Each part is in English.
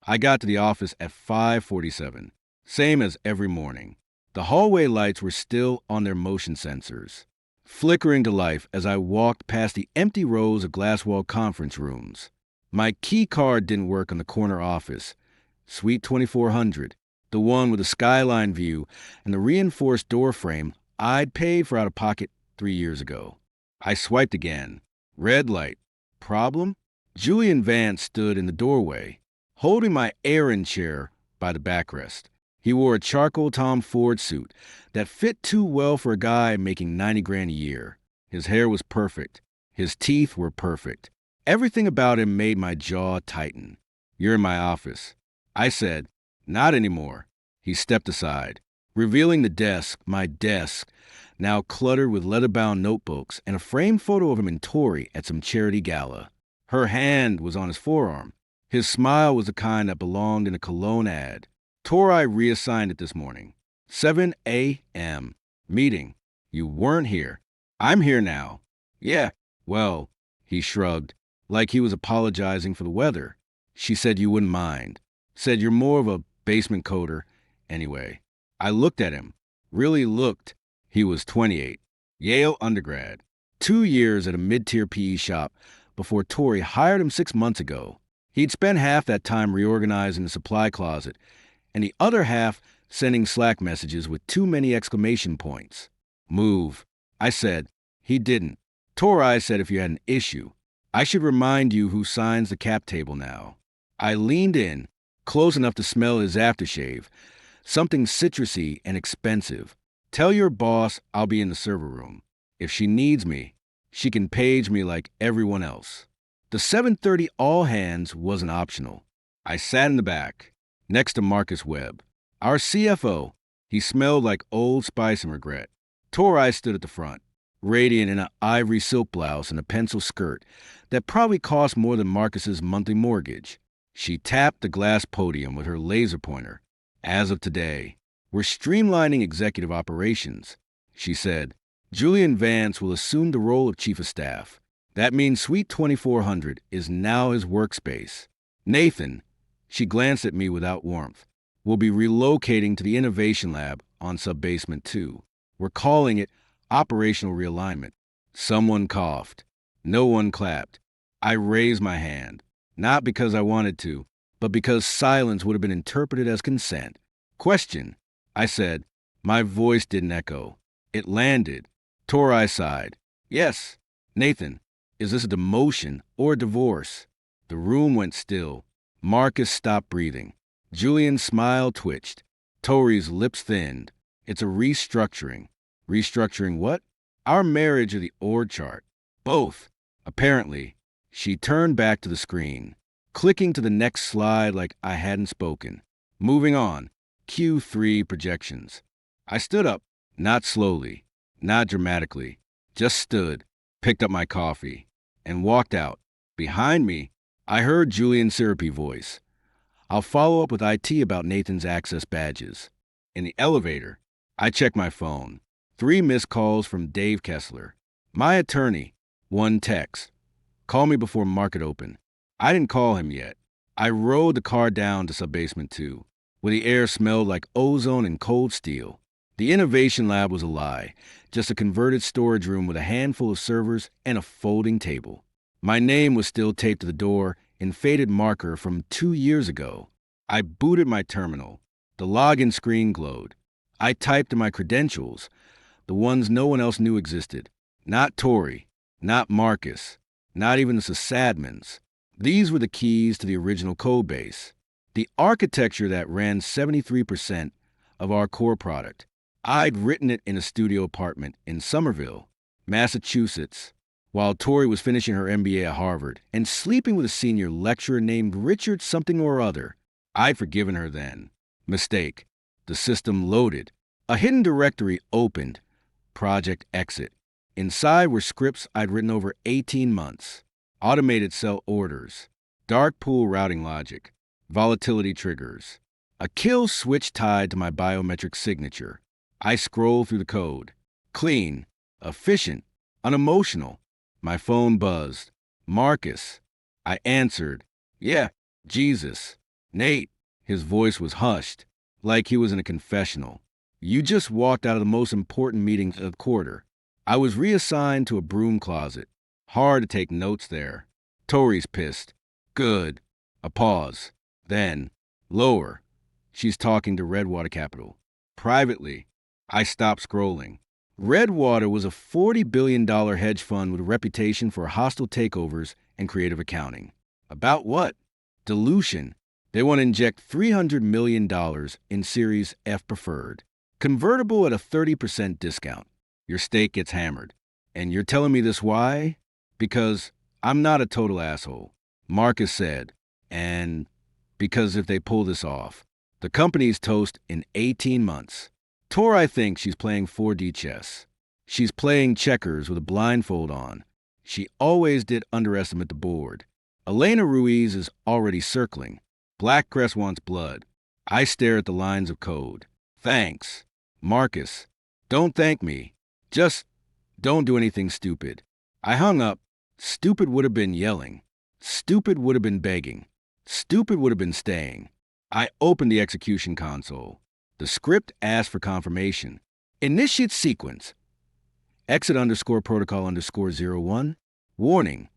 I got to the office at 5:47, same as every morning. The hallway lights were still on their motion sensors, flickering to life as I walked past the empty rows of glass-walled conference rooms. My key card didn't work on the corner office, Suite 2400, the one with the skyline view and the reinforced door frame I'd paid for out of pocket 3 years ago. I swiped again. Red light. Problem? Julian Vance stood in the doorway, holding my errand chair by the backrest. He wore a charcoal Tom Ford suit that fit too well for a guy making 90 grand a year. His hair was perfect. His teeth were perfect. Everything about him made my jaw tighten. "You're in my office." I said, "Not anymore." He stepped aside, revealing the desk, my desk, now cluttered with leather-bound notebooks and a framed photo of him and Tori at some charity gala. Her hand was on his forearm. His smile was the kind that belonged in a cologne ad. Tori reassigned it this morning. 7 a.m. Meeting. "You weren't here." "I'm here now." "Yeah, well," he shrugged, like he was apologizing for the weather. "She said you wouldn't mind. Said you're more of a basement coder. Anyway." I looked at him. Really looked. He was 28. Yale undergrad. 2 years at a mid-tier PE shop before Tori hired him 6 months ago. He'd spent half that time reorganizing the supply closet and the other half sending Slack messages with too many exclamation points. "Move." I said. He didn't. Tori said if you had an issue, I should remind you who signs the cap table now. I leaned in, close enough to smell his aftershave, something citrusy and expensive. "Tell your boss I'll be in the server room. If she needs me, she can page me like everyone else." The 7:30 all hands wasn't optional. I sat in the back, next to Marcus Webb, our CFO. He smelled like Old Spice and regret. Tori stood at the front, radiant in an ivory silk blouse and a pencil skirt that probably cost more than Marcus's monthly mortgage. She tapped the glass podium with her laser pointer. "As of today, we're streamlining executive operations," she said. "Julian Vance will assume the role of chief of staff. That means Suite 2400 is now his workspace. Nathan," she glanced at me without warmth, "will be relocating to the innovation lab on Subbasement 2. We're calling it operational realignment." Someone coughed. No one clapped. I raised my hand, not because I wanted to, but because silence would have been interpreted as consent. "Question," I said. My voice didn't echo. It landed. Tori sighed. "Yes." "Nathan, is this a demotion or a divorce?" The room went still. Marcus stopped breathing. Julian's smile twitched. Tori's lips thinned. "It's a restructuring." "Restructuring what?" "Our marriage or the org chart." "Both." Apparently. She turned back to the screen, clicking to the next slide like I hadn't spoken. "Moving on. Q3 projections." I stood up, not slowly, not dramatically, just stood, picked up my coffee, and walked out. Behind me, I heard Julian's syrupy voice. "I'll follow up with IT about Nathan's access badges." In the elevator, I checked my phone. 3 missed calls from Dave Kessler. "My attorney." 1 text. "Call me before market open." I didn't call him yet. I rode the car down to Subbasement 2, where the air smelled like ozone and cold steel. The innovation lab was a lie, just a converted storage room with a handful of servers and a folding table. My name was still taped to the door in faded marker from 2 years ago. I booted my terminal. The login screen glowed. I typed in my credentials, the ones no one else knew existed. Not Tori, not Marcus, not even the sysadmins. These were the keys to the original code base, the architecture that ran 73% of our core product. I'd written it in a studio apartment in Somerville, Massachusetts, while Tori was finishing her MBA at Harvard and sleeping with a senior lecturer named Richard something or other. I'd forgiven her then. Mistake. The system loaded. A hidden directory opened. Project exit. Inside were scripts I'd written over 18 months. Automated cell orders. Dark pool routing logic. Volatility triggers. A kill switch tied to my biometric signature. I scrolled through the code. Clean. Efficient. Unemotional. My phone buzzed. "Marcus." I answered. "Yeah, Jesus." Nate, his voice was hushed, like he was in a confessional. You just walked out of the most important meeting of the quarter. I was reassigned to a broom closet. Hard to take notes there. Tori's pissed. Good. A pause. Then, lower. She's talking to Redwater Capital. Privately, I stopped scrolling. Redwater was a $40 billion hedge fund with a reputation for hostile takeovers and creative accounting. About what? Dilution. They want to inject $300 million in Series F preferred. Convertible at a 30% discount. Your stake gets hammered. And you're telling me this why? Because I'm not a total asshole, Marcus said. And because if they pull this off, the company's toast in 18 months. Tori thinks she's playing 4D chess. She's playing checkers with a blindfold on. She always did underestimate the board. Elena Ruiz is already circling. Blackcrest wants blood. I stare at the lines of code. Thanks. Marcus, don't thank me. Just don't do anything stupid. I hung up. Stupid would have been yelling. Stupid would have been begging. Stupid would have been staying. I opened the execution console. The script asked for confirmation. Initiate sequence. Exit underscore protocol underscore 01. Warning.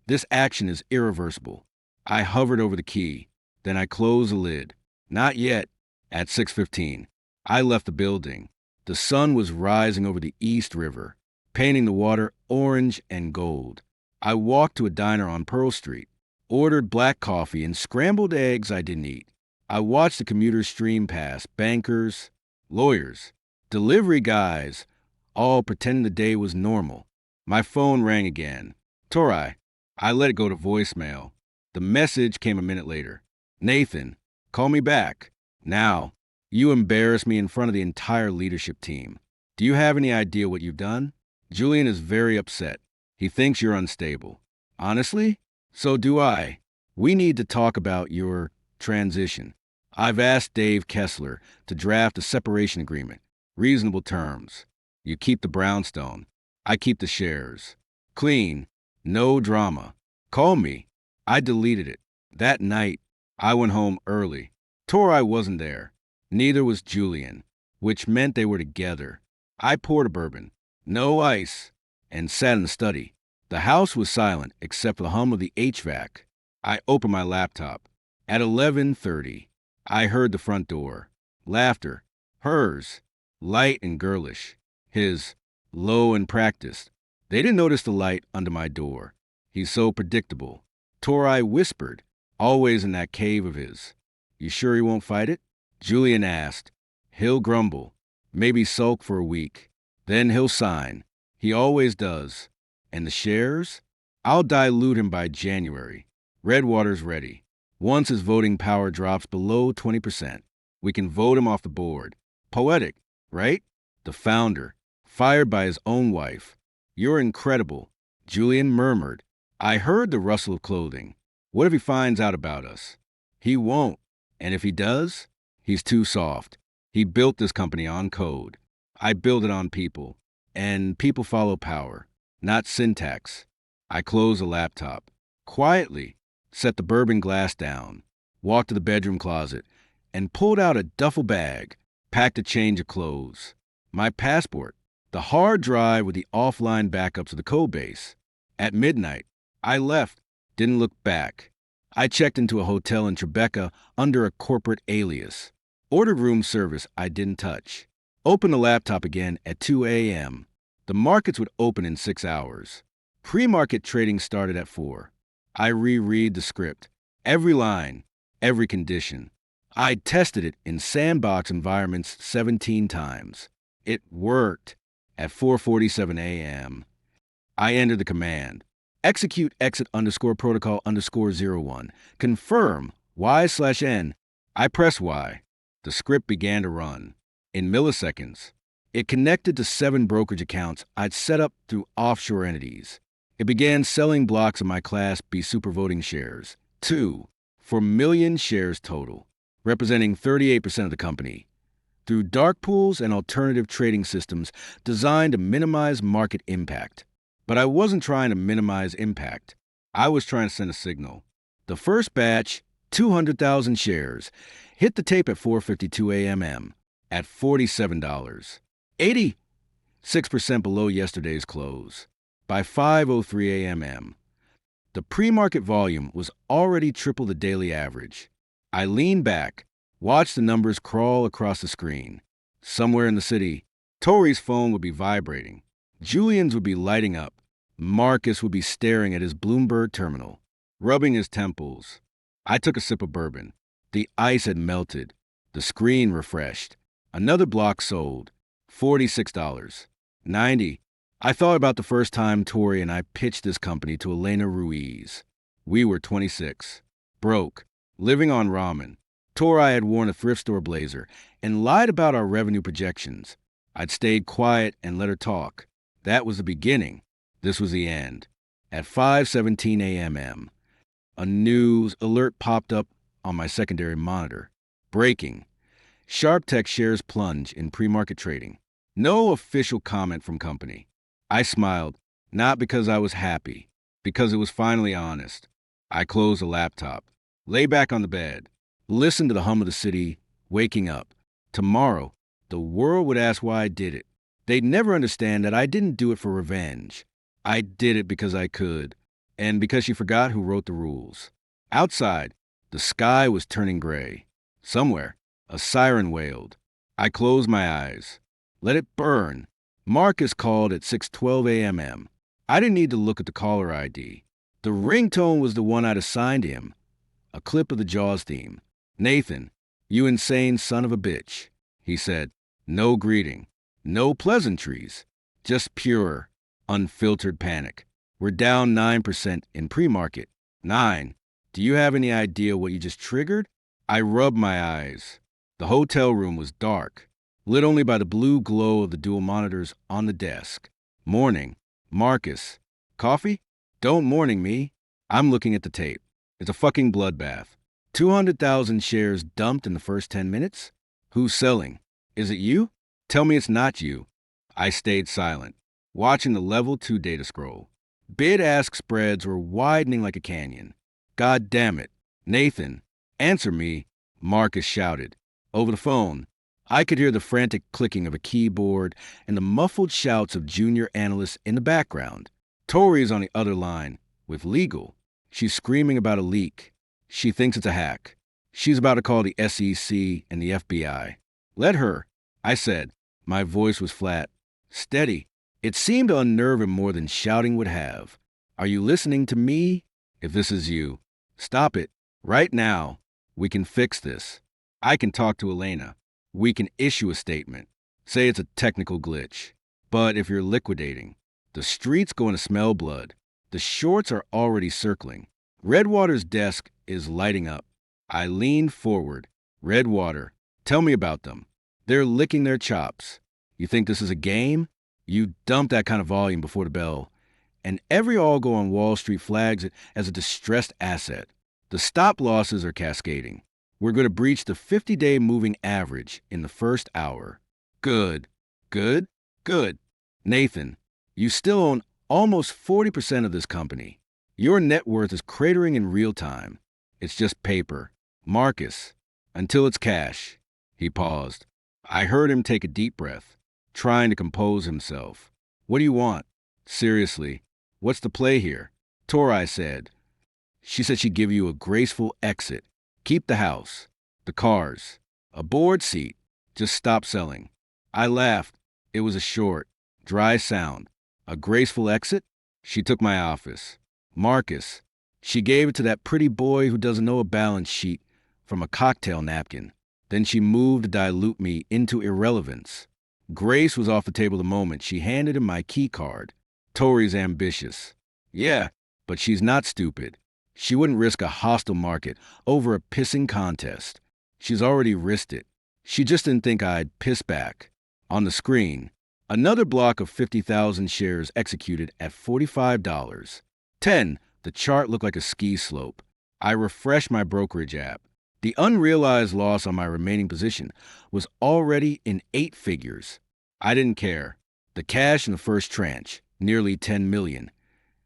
This action is irreversible. I hovered over the key. Then I closed the lid. Not yet. At 6:15, I left the building. The sun was rising over the East River, painting the water orange and gold. I walked to a diner on Pearl Street, ordered black coffee and scrambled eggs I didn't eat. I watched the commuters stream past, bankers, lawyers, delivery guys, all pretending the day was normal. My phone rang again. Tori. I let it go to voicemail. The message came a minute later. Nathan, call me back. Now, you embarrass me in front of the entire leadership team. Do you have any idea what you've done? Julian is very upset. He thinks you're unstable. Honestly? So do I. We need to talk about your transition. I've asked Dave Kessler to draft a separation agreement. Reasonable terms. You keep the brownstone. I keep the shares. Clean. No drama. Call me. I deleted it. That night, I went home early. Tori wasn't there. Neither was Julian, which meant they were together. I poured a bourbon, no ice, and sat in the study. The house was silent except for the hum of the HVAC. I opened my laptop. At 11:30, I heard the front door. Laughter. Hers. Light and girlish. His. Low and practiced. They didn't notice the light under my door. He's so predictable. Tori whispered, always in that cave of his. You sure he won't fight it? Julian asked. He'll grumble. Maybe sulk for a week. Then he'll sign. He always does. And the shares? I'll dilute him by January. Redwater's ready. Once his voting power drops below 20%, we can vote him off the board. Poetic, right? The founder, fired by his own wife. You're incredible, Julian murmured. I heard the rustle of clothing. What if he finds out about us? He won't. And if he does, he's too soft. He built this company on code. I built it on people. And people follow power, not syntax. I closed the laptop. Quietly, set the bourbon glass down, walked to the bedroom closet, and pulled out a duffel bag, packed a change of clothes. My passport, the hard drive with the offline backups of the code base. At midnight, I left, didn't look back. I checked into a hotel in Tribeca under a corporate alias. Ordered room service I didn't touch. Opened the laptop again at 2 a.m. The markets would open in 6 hours. Pre-market trading started at 4. I reread the script. Every line, every condition. I tested it in sandbox environments 17 times. It worked. At 4:47 a.m., I entered the command. Execute exit underscore protocol underscore 01. Confirm Y/N. I press Y. The script began to run. In milliseconds, it connected to 7 brokerage accounts I'd set up through offshore entities. It began selling blocks of my Class B super voting shares, 4 million shares total, representing 38% of the company, through dark pools and alternative trading systems designed to minimize market impact. But I wasn't trying to minimize impact. I was trying to send a signal. The first batch, 200,000 shares. Hit the tape at 4:52 a.m. at $47. 86% below yesterday's close. By 5:03 a.m. The pre-market volume was already triple the daily average. I leaned back, watched the numbers crawl across the screen. Somewhere in the city, Tori's phone would be vibrating. Julian's would be lighting up. Marcus would be staring at his Bloomberg terminal, rubbing his temples. I took a sip of bourbon. The ice had melted. The screen refreshed. Another block sold. $46. 90. I thought about the first time Tori and I pitched this company to Elena Ruiz. We were 26. Broke. Living on ramen. Tori had worn a thrift store blazer and lied about our revenue projections. I'd stayed quiet and let her talk. That was the beginning. This was the end. At 5:17 a.m., a news alert popped up on my secondary monitor. Breaking. SharpTech shares plunge in pre-market trading. No official comment from company. I smiled, not because I was happy, because it was finally honest. I closed the laptop, lay back on the bed, listened to the hum of the city, waking up. Tomorrow, the world would ask why I did it. They'd never understand that I didn't do it for revenge. I did it because I could, and because she forgot who wrote the rules. Outside, the sky was turning gray. Somewhere, a siren wailed. I closed my eyes. Let it burn. Marcus called at 6:12 a.m. I didn't need to look at the caller ID. The ringtone was the one I'd assigned him. A clip of the Jaws theme. "Nathan, you insane son of a bitch," he said. No greeting. No pleasantries. Just pure, unfiltered panic. We're down 9% in pre-market. 9. Do you have any idea what you just triggered? I rubbed my eyes. The hotel room was dark, lit only by the blue glow of the dual monitors on the desk. Morning. Marcus. Coffee? Don't morning me. I'm looking at the tape. It's a fucking bloodbath. 200,000 shares dumped in the first 10 minutes? Who's selling? Is it you? Tell me it's not you. I stayed silent, watching the level 2 data scroll. Bid-ask spreads were widening like a canyon. God damn it. Nathan, answer me, Marcus shouted. Over the phone, I could hear the frantic clicking of a keyboard and the muffled shouts of junior analysts in the background. Tori's on the other line, with legal. She's screaming about a leak. She thinks it's a hack. She's about to call the SEC and the FBI. Let her, I said. My voice was flat. Steady. It seemed to unnerve him more than shouting would have. Are you listening to me? If this is you, stop it. Right now. We can fix this. I can talk to Elena. We can issue a statement. Say it's a technical glitch. But if you're liquidating, the street's going to smell blood. The shorts are already circling. Redwater's desk is lighting up. I leaned forward. Redwater, tell me about them. They're licking their chops. You think this is a game? You dump that kind of volume before the bell, and every algo on Wall Street flags it as a distressed asset. The stop losses are cascading. We're going to breach the 50-day moving average in the first hour. Good. Good? Good. Nathan, you still own almost 40% of this company. Your net worth is cratering in real time. It's just paper. Marcus, until it's cash. He paused. I heard him take a deep breath, trying to compose himself. What do you want? Seriously, what's the play here? Tori said. She said she'd give you a graceful exit. Keep the house, the cars, a board seat. Just stop selling. I laughed. It was a short, dry sound. A graceful exit? She took my office. Marcus. She gave it to that pretty boy who doesn't know a balance sheet from a cocktail napkin. Then she moved to dilute me into irrelevance. Grace was off the table the moment she handed him my key card. Tori's ambitious. Yeah, but she's not stupid. She wouldn't risk a hostile market over a pissing contest. She's already risked it. She just didn't think I'd piss back. On the screen, another block of 50,000 shares executed at $45. 10. The chart looked like a ski slope. I refreshed my brokerage app. The unrealized loss on my remaining position was already in 8 figures. I didn't care. The cash in the first tranche, nearly $10 million,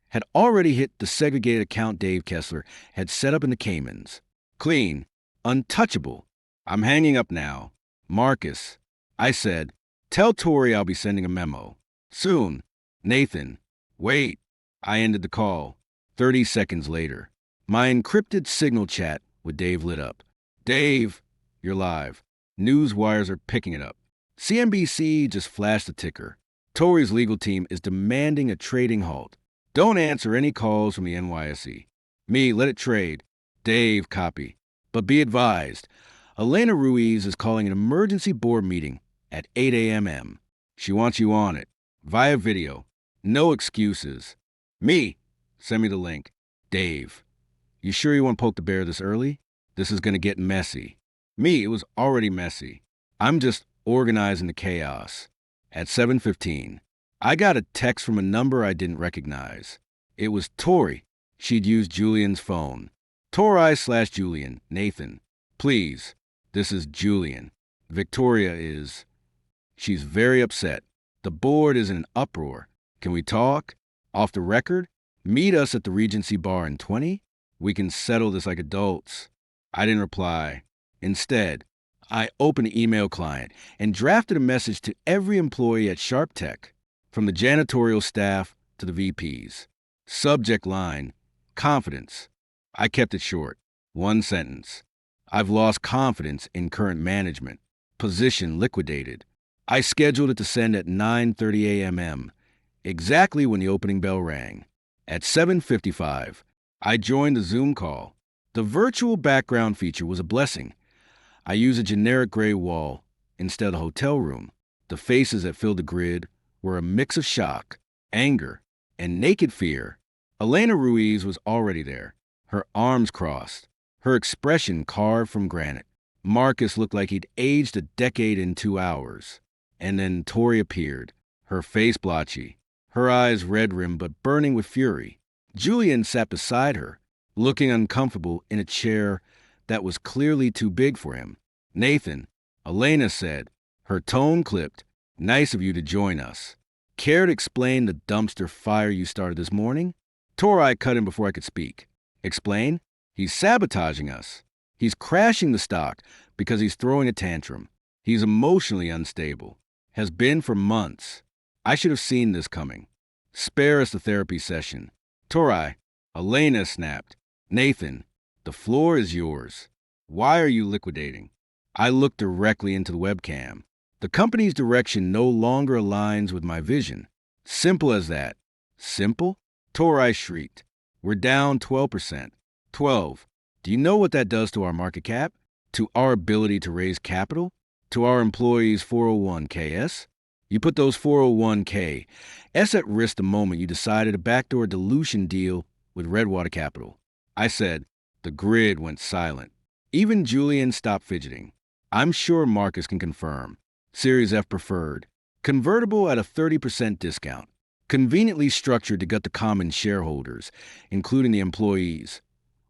had already hit the segregated account Dave Kessler had set up in the Caymans. Clean. Untouchable. I'm hanging up now. Marcus. I said, tell Tori I'll be sending a memo. Soon. Nathan. Wait. I ended the call. 30 seconds later. My encrypted signal chat with Dave lit up. Dave, you're live. News wires are picking it up. CNBC just flashed the ticker. Tori's legal team is demanding a trading halt. Don't answer any calls from the NYSE. Me, let it trade. Dave, copy. But be advised, Elena Ruiz is calling an emergency board meeting at 8 a.m. She wants you on it, via video. No excuses. Me, send me the link. Dave, you sure you want to poke the bear this early? This is going to get messy. Me, it was already messy. I'm just organizing the chaos. At 7:15, I got a text from a number I didn't recognize. It was Tori. She'd used Julian's phone. Tori/Julian, Nathan. Please, this is Julian. Victoria is... She's very upset. The board is in an uproar. Can we talk? Off the record? Meet us at the Regency Bar in 20? We can settle this like adults. I didn't reply. Instead, I opened an email client and drafted a message to every employee at Sharp Tech, from the janitorial staff to the VPs. Subject line, confidence. I kept it short. One sentence. I've lost confidence in current management. Position liquidated. I scheduled it to send at 9:30 a.m., exactly when the opening bell rang. At 7:55, I joined the Zoom call. The virtual background feature was a blessing. I used a generic gray wall instead of the hotel room. The faces that filled the grid were a mix of shock, anger, and naked fear. Elena Ruiz was already there, her arms crossed, her expression carved from granite. Marcus looked like he'd aged a decade in 2 hours. And then Tori appeared, her face blotchy, her eyes red-rimmed but burning with fury. Julian sat beside her, looking uncomfortable in a chair that was clearly too big for him. Nathan, Elena said, her tone clipped, nice of you to join us. Care to explain the dumpster fire you started this morning? Tori cut in before I could speak. Explain? He's sabotaging us. He's crashing the stock because he's throwing a tantrum. He's emotionally unstable. Has been for months. I should have seen this coming. Spare us the therapy session. Tori, Elena snapped. Nathan, the floor is yours. Why are you liquidating? I looked directly into the webcam. The company's direction no longer aligns with my vision. Simple as that. Simple? Tori shrieked. We're down 12%. 12. Do you know what that does to our market cap? To our ability to raise capital? To our employees' 401ks? You put those 401ks at risk the moment you decided a backdoor dilution deal with Redwater Capital. I said. The grid went silent. Even Julian stopped fidgeting. I'm sure Marcus can confirm. Series F preferred. Convertible at a 30% discount. Conveniently structured to gut the common shareholders, including the employees,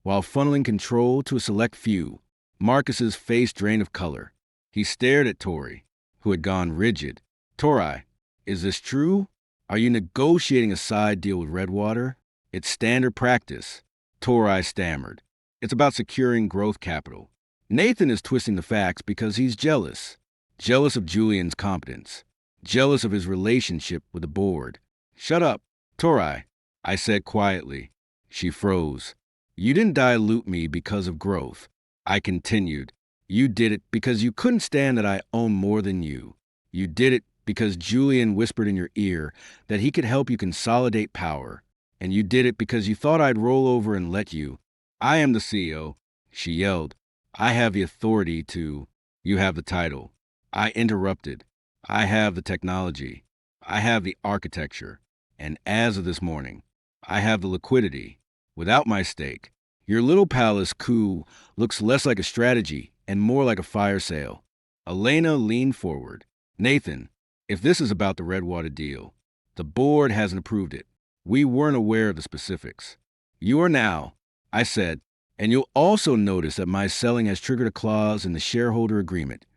while funneling control to a select few. Marcus's face drained of color. He stared at Tori, who had gone rigid. Tori, is this true? Are you negotiating a side deal with Redwater? It's standard practice. Tori stammered. It's about securing growth capital. Nathan is twisting the facts because he's jealous. Jealous of Julian's competence. Jealous of his relationship with the board. Shut up, Tori, I said quietly. She froze. You didn't dilute me because of growth. I continued. You did it because you couldn't stand that I own more than you. You did it because Julian whispered in your ear that he could help you consolidate power. And you did it because you thought I'd roll over and let you. I am the CEO, she yelled. I have the authority to... You have the title. I interrupted. I have the technology. I have the architecture. And as of this morning, I have the liquidity. Without my stake, your little palace coup looks less like a strategy and more like a fire sale. Elena leaned forward. Nathan, if this is about the Redwater deal, the board hasn't approved it. We weren't aware of the specifics. You are now, I said, and you'll also notice that my selling has triggered a clause in the shareholder agreement.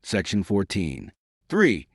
Section 14. 3.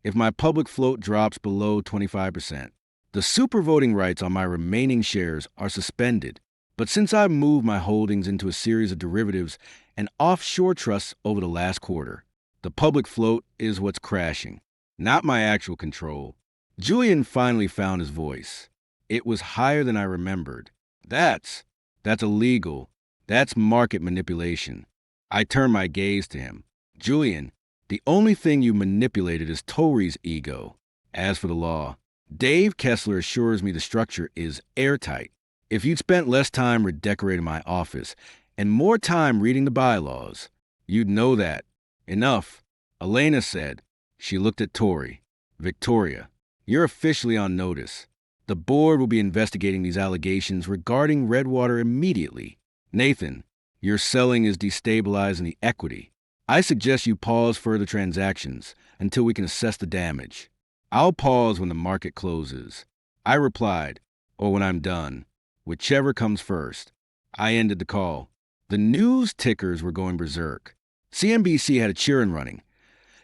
If my public float drops below 25%, the super voting rights on my remaining shares are suspended, But since I moved my holdings into a series of derivatives and offshore trusts over the last quarter, the public float is what's crashing, not my actual control. Julian finally found his voice. It was higher than I remembered. That's illegal. That's market manipulation. I turned my gaze to him. Julian, the only thing you manipulated is Tori's ego. As for the law, Dave Kessler assures me the structure is airtight. If you'd spent less time redecorating my office and more time reading the bylaws, you'd know that. Enough, Elena said. She looked at Tori. Victoria, you're officially on notice. The board will be investigating these allegations regarding Redwater immediately. Nathan, your selling is destabilizing the equity. I suggest you pause further transactions until we can assess the damage. I'll pause when the market closes. I replied, or when I'm done, whichever comes first. I ended the call. The news tickers were going berserk. CNBC had a cheering running.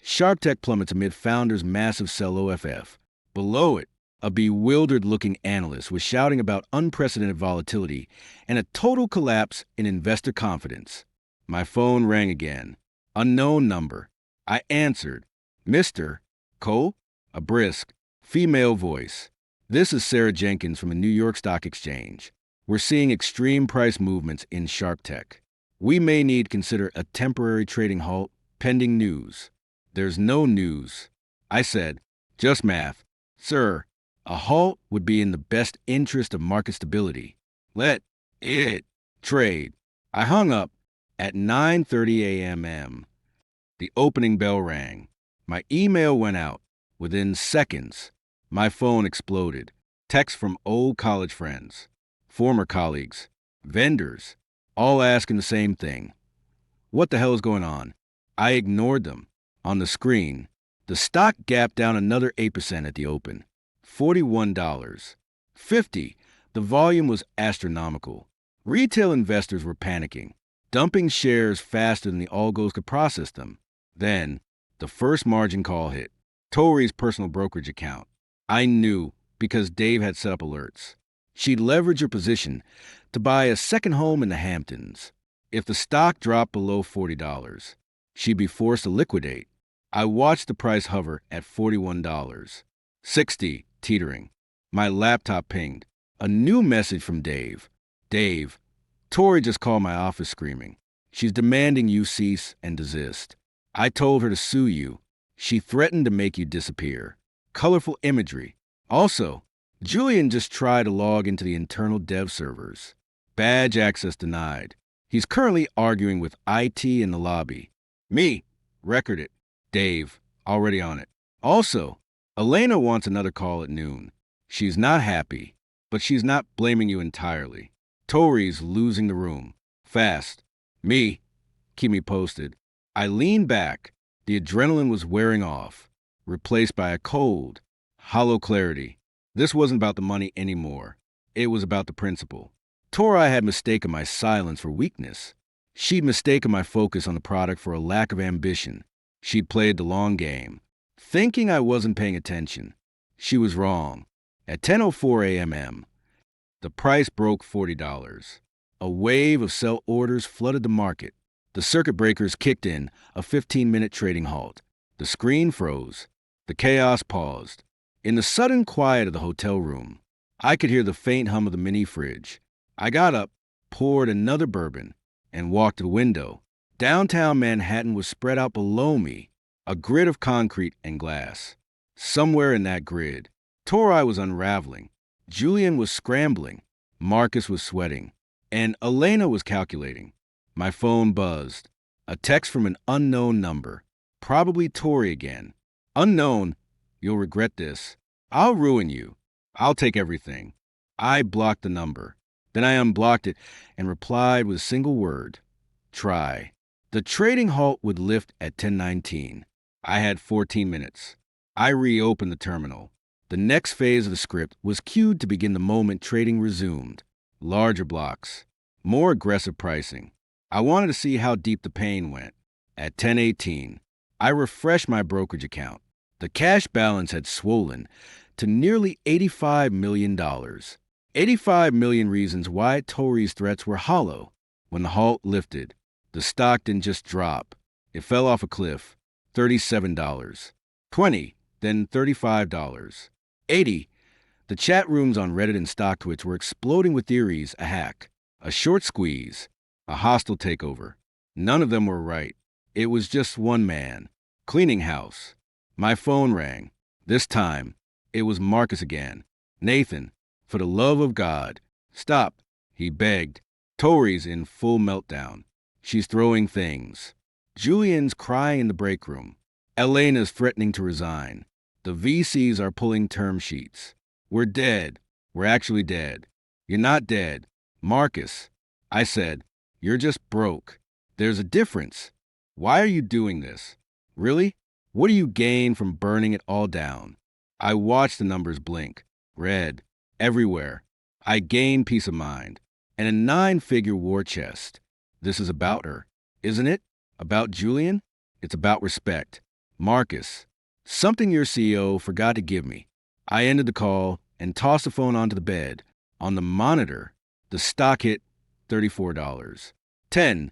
SharpTech plummets amid founder's massive sell OFF. Below it, a bewildered-looking analyst was shouting about unprecedented volatility and a total collapse in investor confidence. My phone rang again. Unknown number. I answered. Mr. Cole? A brisk, female voice. This is Sarah Jenkins from the New York Stock Exchange. We're seeing extreme price movements in SharpTech. We may need to consider a temporary trading halt pending news. There's no news. I said, just math. Sir, a halt would be in the best interest of market stability. Let it trade. I hung up at 9:30 a.m. The opening bell rang. My email went out. Within seconds, my phone exploded. Texts from old college friends, former colleagues, vendors, all asking the same thing. What the hell is going on? I ignored them. On the screen, the stock gapped down another 8% at the open. $41.50. The volume was astronomical. Retail investors were panicking, dumping shares faster than the algos could process them. Then, the first margin call hit. Tori's personal brokerage account. I knew because Dave had set up alerts. She'd leverage her position to buy a second home in the Hamptons. If the stock dropped below $40, she'd be forced to liquidate. I watched the price hover at $41.60, teetering. My laptop pinged. A new message from Dave. Dave, Tori just called my office screaming. She's demanding you cease and desist. I told her to sue you. She threatened to make you disappear. Colorful imagery. Also, Julian just tried to log into the internal dev servers. Badge access denied. He's currently arguing with IT in the lobby. Me. Record it. Dave. Already on it. Also, Elena wants another call at noon. She's not happy, but she's not blaming you entirely. Tori's losing the room. Fast. Me. Keep me posted. I leaned back. The adrenaline was wearing off, replaced by a cold, hollow clarity. This wasn't about the money anymore. It was about the principle. Tori had mistaken my silence for weakness. She'd mistaken my focus on the product for a lack of ambition. She'd played the long game, thinking I wasn't paying attention. She was wrong. At 10:04 a.m., the price broke $40. A wave of sell orders flooded the market. The circuit breakers kicked in, a 15-minute trading halt. The screen froze. The chaos paused. In the sudden quiet of the hotel room, I could hear the faint hum of the mini fridge. I got up, poured another bourbon, and walked to the window. Downtown Manhattan was spread out below me, a grid of concrete and glass. Somewhere in that grid, Tori was unraveling. Julian was scrambling. Marcus was sweating. And Elena was calculating. My phone buzzed. A text from an unknown number. Probably Tori again. Unknown, you'll regret this. I'll ruin you. I'll take everything. I blocked the number. Then I unblocked it and replied with a single word. Try. The trading halt would lift at 10:19. I had 14 minutes. I reopened the terminal. The next phase of the script was cued to begin the moment trading resumed. Larger blocks. More aggressive pricing. I wanted to see how deep the pain went. At 10:18, I refreshed my brokerage account. The cash balance had swollen to nearly $85 million. 85 million reasons why Tory's threats were hollow. When the halt lifted, the stock didn't just drop. It fell off a cliff. $37. 20, then $35. 80. The chat rooms on Reddit and StockTwitch were exploding with theories: a hack, a short squeeze, a hostile takeover. None of them were right. It was just one man. Cleaning house. My phone rang. This time, it was Marcus again. Nathan, for the love of God, stop, he begged. Tori's in full meltdown. She's throwing things. Julian's crying in the break room. Elena's threatening to resign. The VCs are pulling term sheets. We're dead. We're actually dead. You're not dead. Marcus, I said, you're just broke. There's a difference. Why are you doing this? Really? What do you gain from burning it all down? I watched the numbers blink. Red. Everywhere. I gain peace of mind. And a 9-figure war chest. This is about her, isn't it? About Julian? It's about respect. Marcus, something your CEO forgot to give me. I ended the call and tossed the phone onto the bed. On the monitor, the stock hit $34. 10,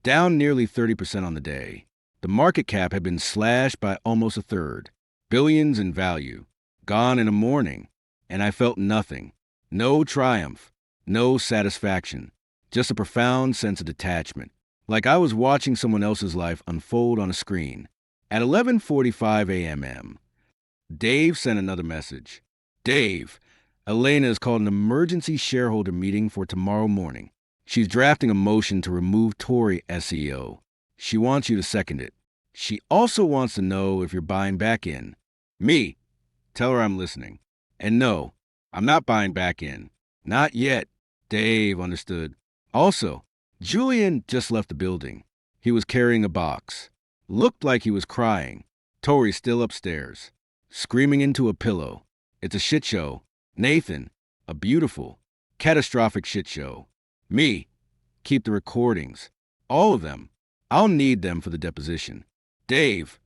down nearly 30% on the day. The market cap had been slashed by almost a third. Billions in value. Gone in a morning. And I felt nothing. No triumph. No satisfaction. Just a profound sense of detachment. Like I was watching someone else's life unfold on a screen. At 11:45 a.m., Dave sent another message. Dave, Elena has called an emergency shareholder meeting for tomorrow morning. She's drafting a motion to remove Tory as CEO. She wants you to second it. She also wants to know if you're buying back in. Me. Tell her I'm listening. And no, I'm not buying back in. Not yet. Dave understood. Also, Julian just left the building. He was carrying a box. Looked like he was crying. Tory's still upstairs, screaming into a pillow. It's a shit show. Nathan, a beautiful, catastrophic shit show. Me, keep the recordings. All of them. I'll need them for the deposition. Dave,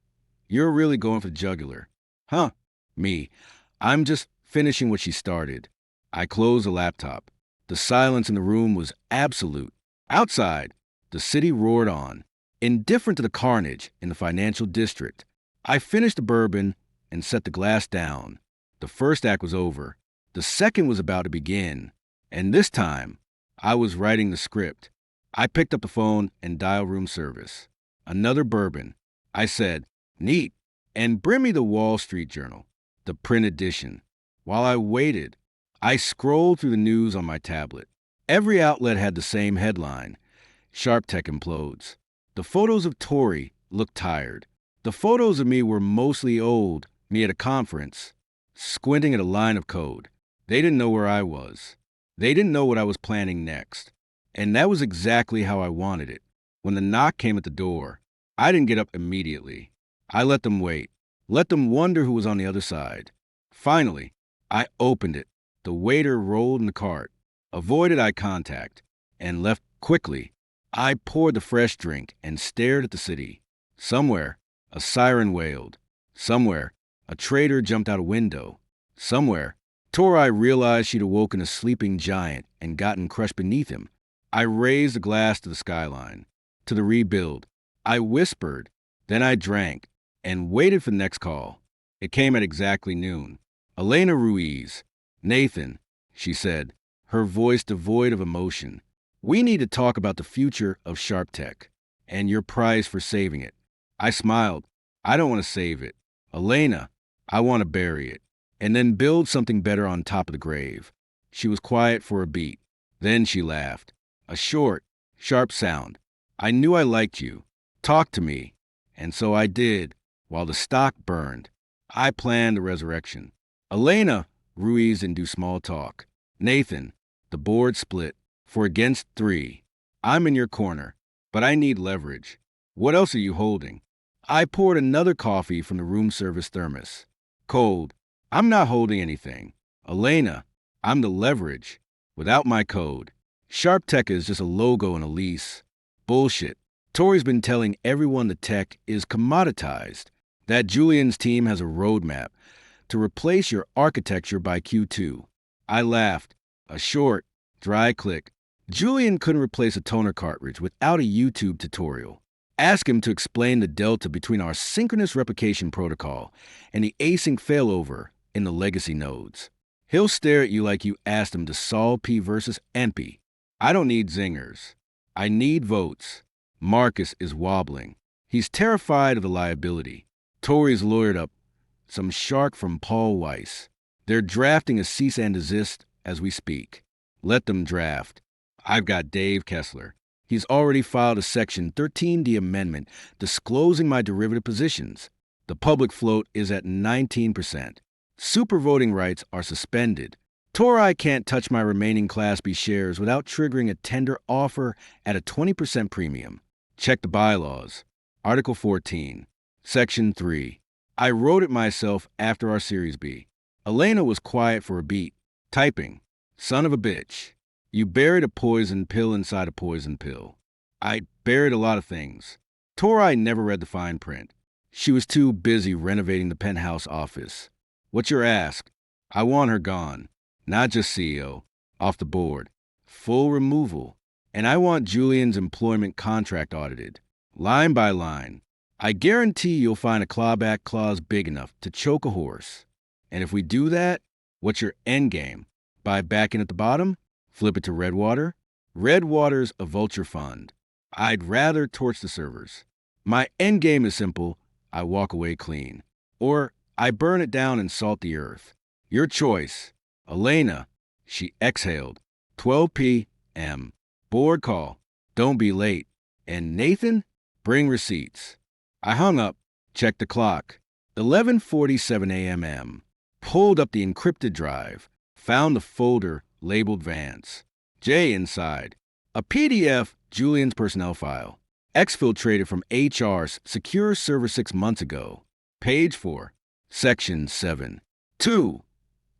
you're really going for the jugular. Huh? Me, I'm just finishing what she started. I closed the laptop. The silence in the room was absolute. Outside, the city roared on, indifferent to the carnage in the financial district. I finished the bourbon and set the glass down. The first act was over. The second was about to begin. And this time, I was writing the script. I picked up the phone and dialed room service. Another bourbon. I said, neat, and bring me the Wall Street Journal, the print edition. While I waited, I scrolled through the news on my tablet. Every outlet had the same headline: SharpTech implodes. The photos of Tory looked tired. The photos of me were mostly old, me at a conference, squinting at a line of code. They didn't know where I was. They didn't know what I was planning next. And that was exactly how I wanted it. When the knock came at the door, I didn't get up immediately. I let them wait, let them wonder who was on the other side. Finally, I opened it. The waiter rolled in the cart, avoided eye contact, and left quickly. I poured the fresh drink and stared at the city. Somewhere, a siren wailed. Somewhere, a trader jumped out a window. Somewhere, Torai realized she'd awoken a sleeping giant and gotten crushed beneath him. I raised a glass to the skyline, to the rebuild. I whispered, then I drank, and waited for the next call. It came at exactly noon. Elena Ruiz. Nathan, she said, her voice devoid of emotion. We need to talk about the future of SharpTech and your prize for saving it. I smiled. I don't want to save it. Elena, I want to bury it and then build something better on top of the grave. She was quiet for a beat. Then she laughed. A short, sharp sound. I knew I liked you. Talk to me. And so I did, while the stock burned. I planned the resurrection. Elena, Ruiz didn't do small talk. Nathan, the board split. 4 against 3. I'm in your corner, but I need leverage. What else are you holding? I poured another coffee from the room service thermos. Cold. I'm not holding anything. Elena, I'm the leverage. Without my code. SharpTech is just a logo and a lease. Bullshit. Tory's been telling everyone the tech is commoditized, that Julian's team has a roadmap to replace your architecture by Q2. I laughed. A short, dry click. Julian couldn't replace a toner cartridge without a YouTube tutorial. Ask him to explain the delta between our synchronous replication protocol and the async failover in the legacy nodes. He'll stare at you like you asked him to solve P versus NP. I don't need zingers. I need votes. Marcus is wobbling. He's terrified of the liability. Tori's lawyered up some shark from Paul Weiss. They're drafting a cease and desist as we speak. Let them draft. I've got Dave Kessler. He's already filed a Section 13D amendment disclosing my derivative positions. The public float is at 19%. Super voting rights are suspended. Tori can't touch my remaining Class B shares without triggering a tender offer at a 20% premium. Check the bylaws. Article 14, Section 3. I wrote it myself after our Series B. Elena was quiet for a beat, typing, "Son of a bitch. You buried a poison pill inside a poison pill." I buried a lot of things. Tori never read the fine print. She was too busy renovating the penthouse office. What's your ask? I want her gone. Not just CEO. Off the board. Full removal. And I want Julian's employment contract audited. Line by line. I guarantee you'll find a clawback clause big enough to choke a horse. And if we do that, what's your end game? Buy back in at the bottom? Flip it to Redwater? Redwater's a vulture fund. I'd rather torch the servers. My end game is simple. I walk away clean. Or I burn it down and salt the earth. Your choice. Elena, she exhaled. 12 p.m. Board call. Don't be late. And Nathan, bring receipts. I hung up, checked the clock. 11:47 a.m. Pulled up the encrypted drive, found the folder labeled Vance. J inside. A PDF, Julian's personnel file. Exfiltrated from HR's secure server 6 months ago. Page 4, Section 7. 2.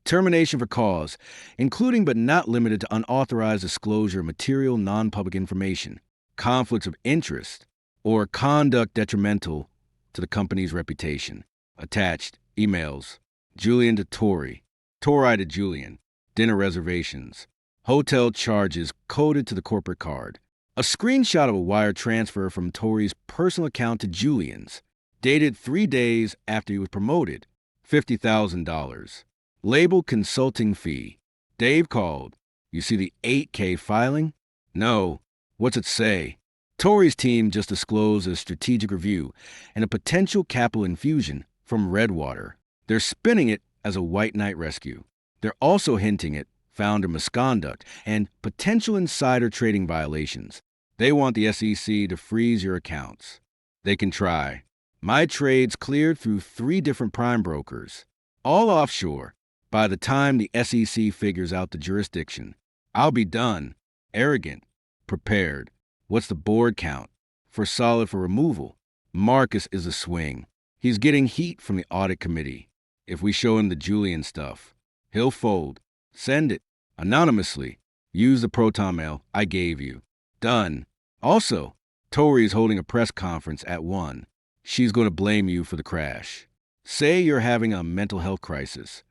Termination for cause, including but not limited to unauthorized disclosure of material non-public information, conflicts of interest, or conduct detrimental to the company's reputation. Attached, emails. Julian to Tori. Tori to Julian. Dinner reservations. Hotel charges coded to the corporate card. A screenshot of a wire transfer from Tori's personal account to Julian's, dated 3 days after he was promoted. $50,000. Label consulting fee. Dave called. You see the 8K filing? No. What's it say? Tori's team just disclosed a strategic review and a potential capital infusion from Redwater. They're spinning it as a white knight rescue. They're also hinting at founder misconduct and potential insider trading violations. They want the SEC to freeze your accounts. They can try. My trade's cleared through 3 different prime brokers, all offshore. By the time the SEC figures out the jurisdiction, I'll be done. Arrogant. Prepared. What's the board count? For solid for removal. Marcus is a swing. He's getting heat from the audit committee. If we show him the Julian stuff, he'll fold. Send it. Anonymously. Use the Proton mail I gave you. Done. Also, Tori's holding a press conference at 1. She's going to blame you for the crash. Say you're having a mental health crisis.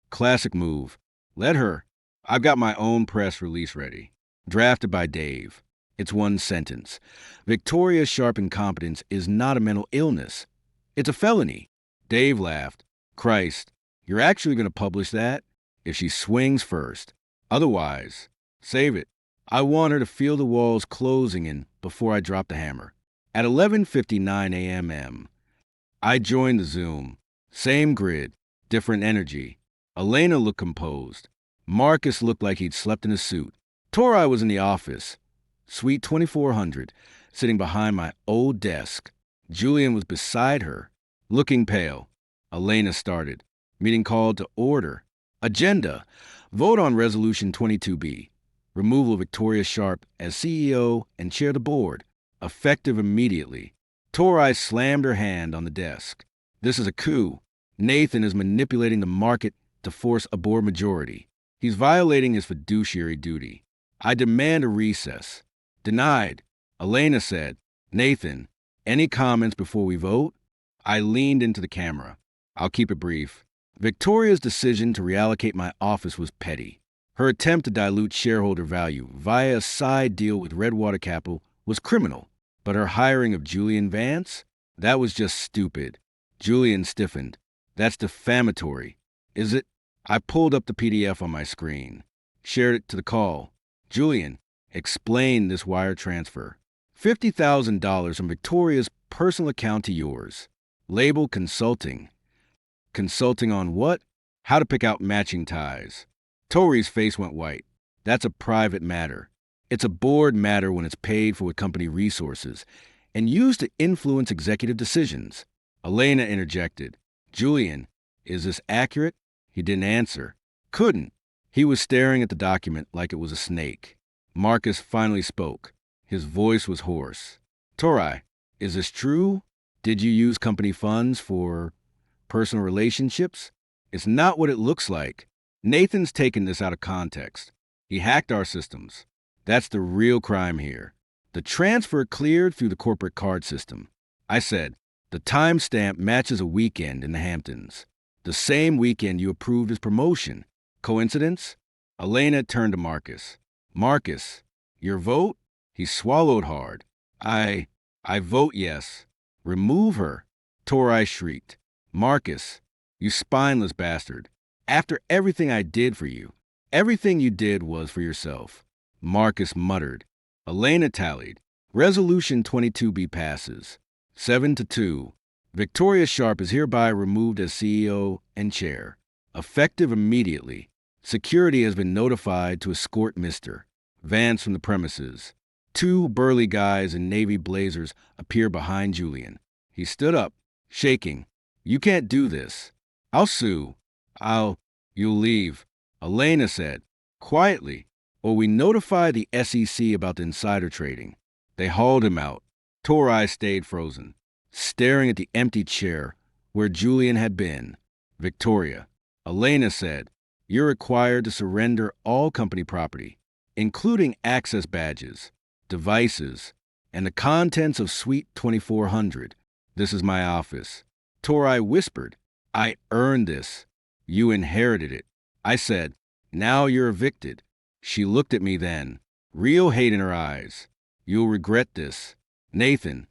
Classic move. Let her. I've got my own press release ready. Drafted by Dave. It's 1 sentence. Victoria's sharp incompetence is not a mental illness. It's a felony. Dave laughed. Christ, you're actually going to publish that? If she swings first. Otherwise, save it. I want her to feel the walls closing in before I drop the hammer. At 11:59 a.m. I joined the Zoom. Same grid, different energy. Elena looked composed. Marcus looked like he'd slept in a suit. Tori was in the office. Suite 2400, sitting behind my old desk. Julian was beside her, looking pale. Elena started. Meeting called to order. Agenda. Vote on Resolution 22B. Removal of Victoria Sharp as CEO and chair of the board. Effective immediately. Tori slammed her hand on the desk. This is a coup. Nathan is manipulating the market to force a board majority. He's violating his fiduciary duty. I demand a recess. Denied. Elena said, Nathan, any comments before we vote? I leaned into the camera. I'll keep it brief. Victoria's decision to reallocate my office was petty. Her attempt to dilute shareholder value via a side deal with Redwater Capital was criminal, but her hiring of Julian Vance? That was just stupid. Julian stiffened. That's defamatory. Is it? I pulled up the PDF on my screen, shared it to the call. Julian, explain this wire transfer. $50,000 from Victoria's personal account to yours. Label consulting. Consulting on what? How to pick out matching ties. Tori's face went white. That's a private matter. It's a board matter when it's paid for with company resources and used to influence executive decisions. Elena interjected. Julian, is this accurate? He didn't answer. Couldn't. He was staring at the document like it was a snake. Marcus finally spoke. His voice was hoarse. Tori, is this true? Did you use company funds for personal relationships? It's not what it looks like. Nathan's taken this out of context. He hacked our systems. That's the real crime here. The transfer cleared through the corporate card system. I said, the timestamp matches a weekend in the Hamptons. The same weekend you approved his promotion. Coincidence? Elena turned to Marcus. Marcus, your vote? He swallowed hard. I vote yes. Remove her. Tori shrieked. Marcus, you spineless bastard. After everything I did for you, everything you did was for yourself. Marcus muttered. Elena tallied. Resolution 22B passes. 7-2. Victoria Sharp is hereby removed as CEO and chair. Effective immediately. Security has been notified to escort Mr. Vance from the premises. 2 burly guys in navy blazers appear behind Julian. He stood up, shaking. You can't do this. I'll sue. You'll leave. Elena said, quietly, or we notify the SEC about the insider trading. They hauled him out. Tori stayed frozen, staring at the empty chair where Julian had been. Victoria. Elena said, you're required to surrender all company property, including access badges, devices, and the contents of Suite 2400. This is my office. Tori whispered, I earned this. You inherited it. I said, now you're evicted. She looked at me then, real hate in her eyes. You'll regret this. Nathan,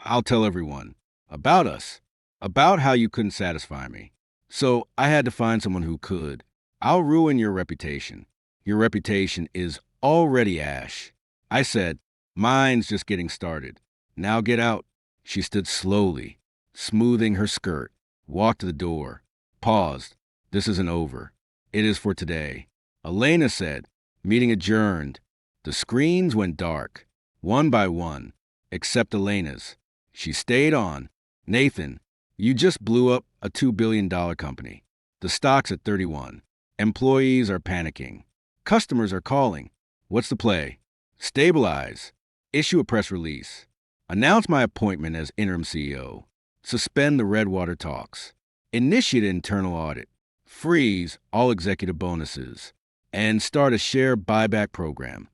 I'll tell everyone. About us. About how you couldn't satisfy me. So I had to find someone who could. I'll ruin your reputation. Your reputation is already ash. I said, mine's just getting started. Now get out. She stood slowly, smoothing her skirt, walked to the door, paused. This isn't over. It is for today. Elena said, meeting adjourned. The screens went dark, one by one, except Elena's. She stayed on. Nathan, you just blew up a $2 billion company. The stock's at 31. Employees are panicking. Customers are calling. What's the play? Stabilize. Issue a press release. Announce my appointment as interim CEO. Suspend the Redwater talks. Initiate an internal audit. Freeze all executive bonuses. And start a share buyback program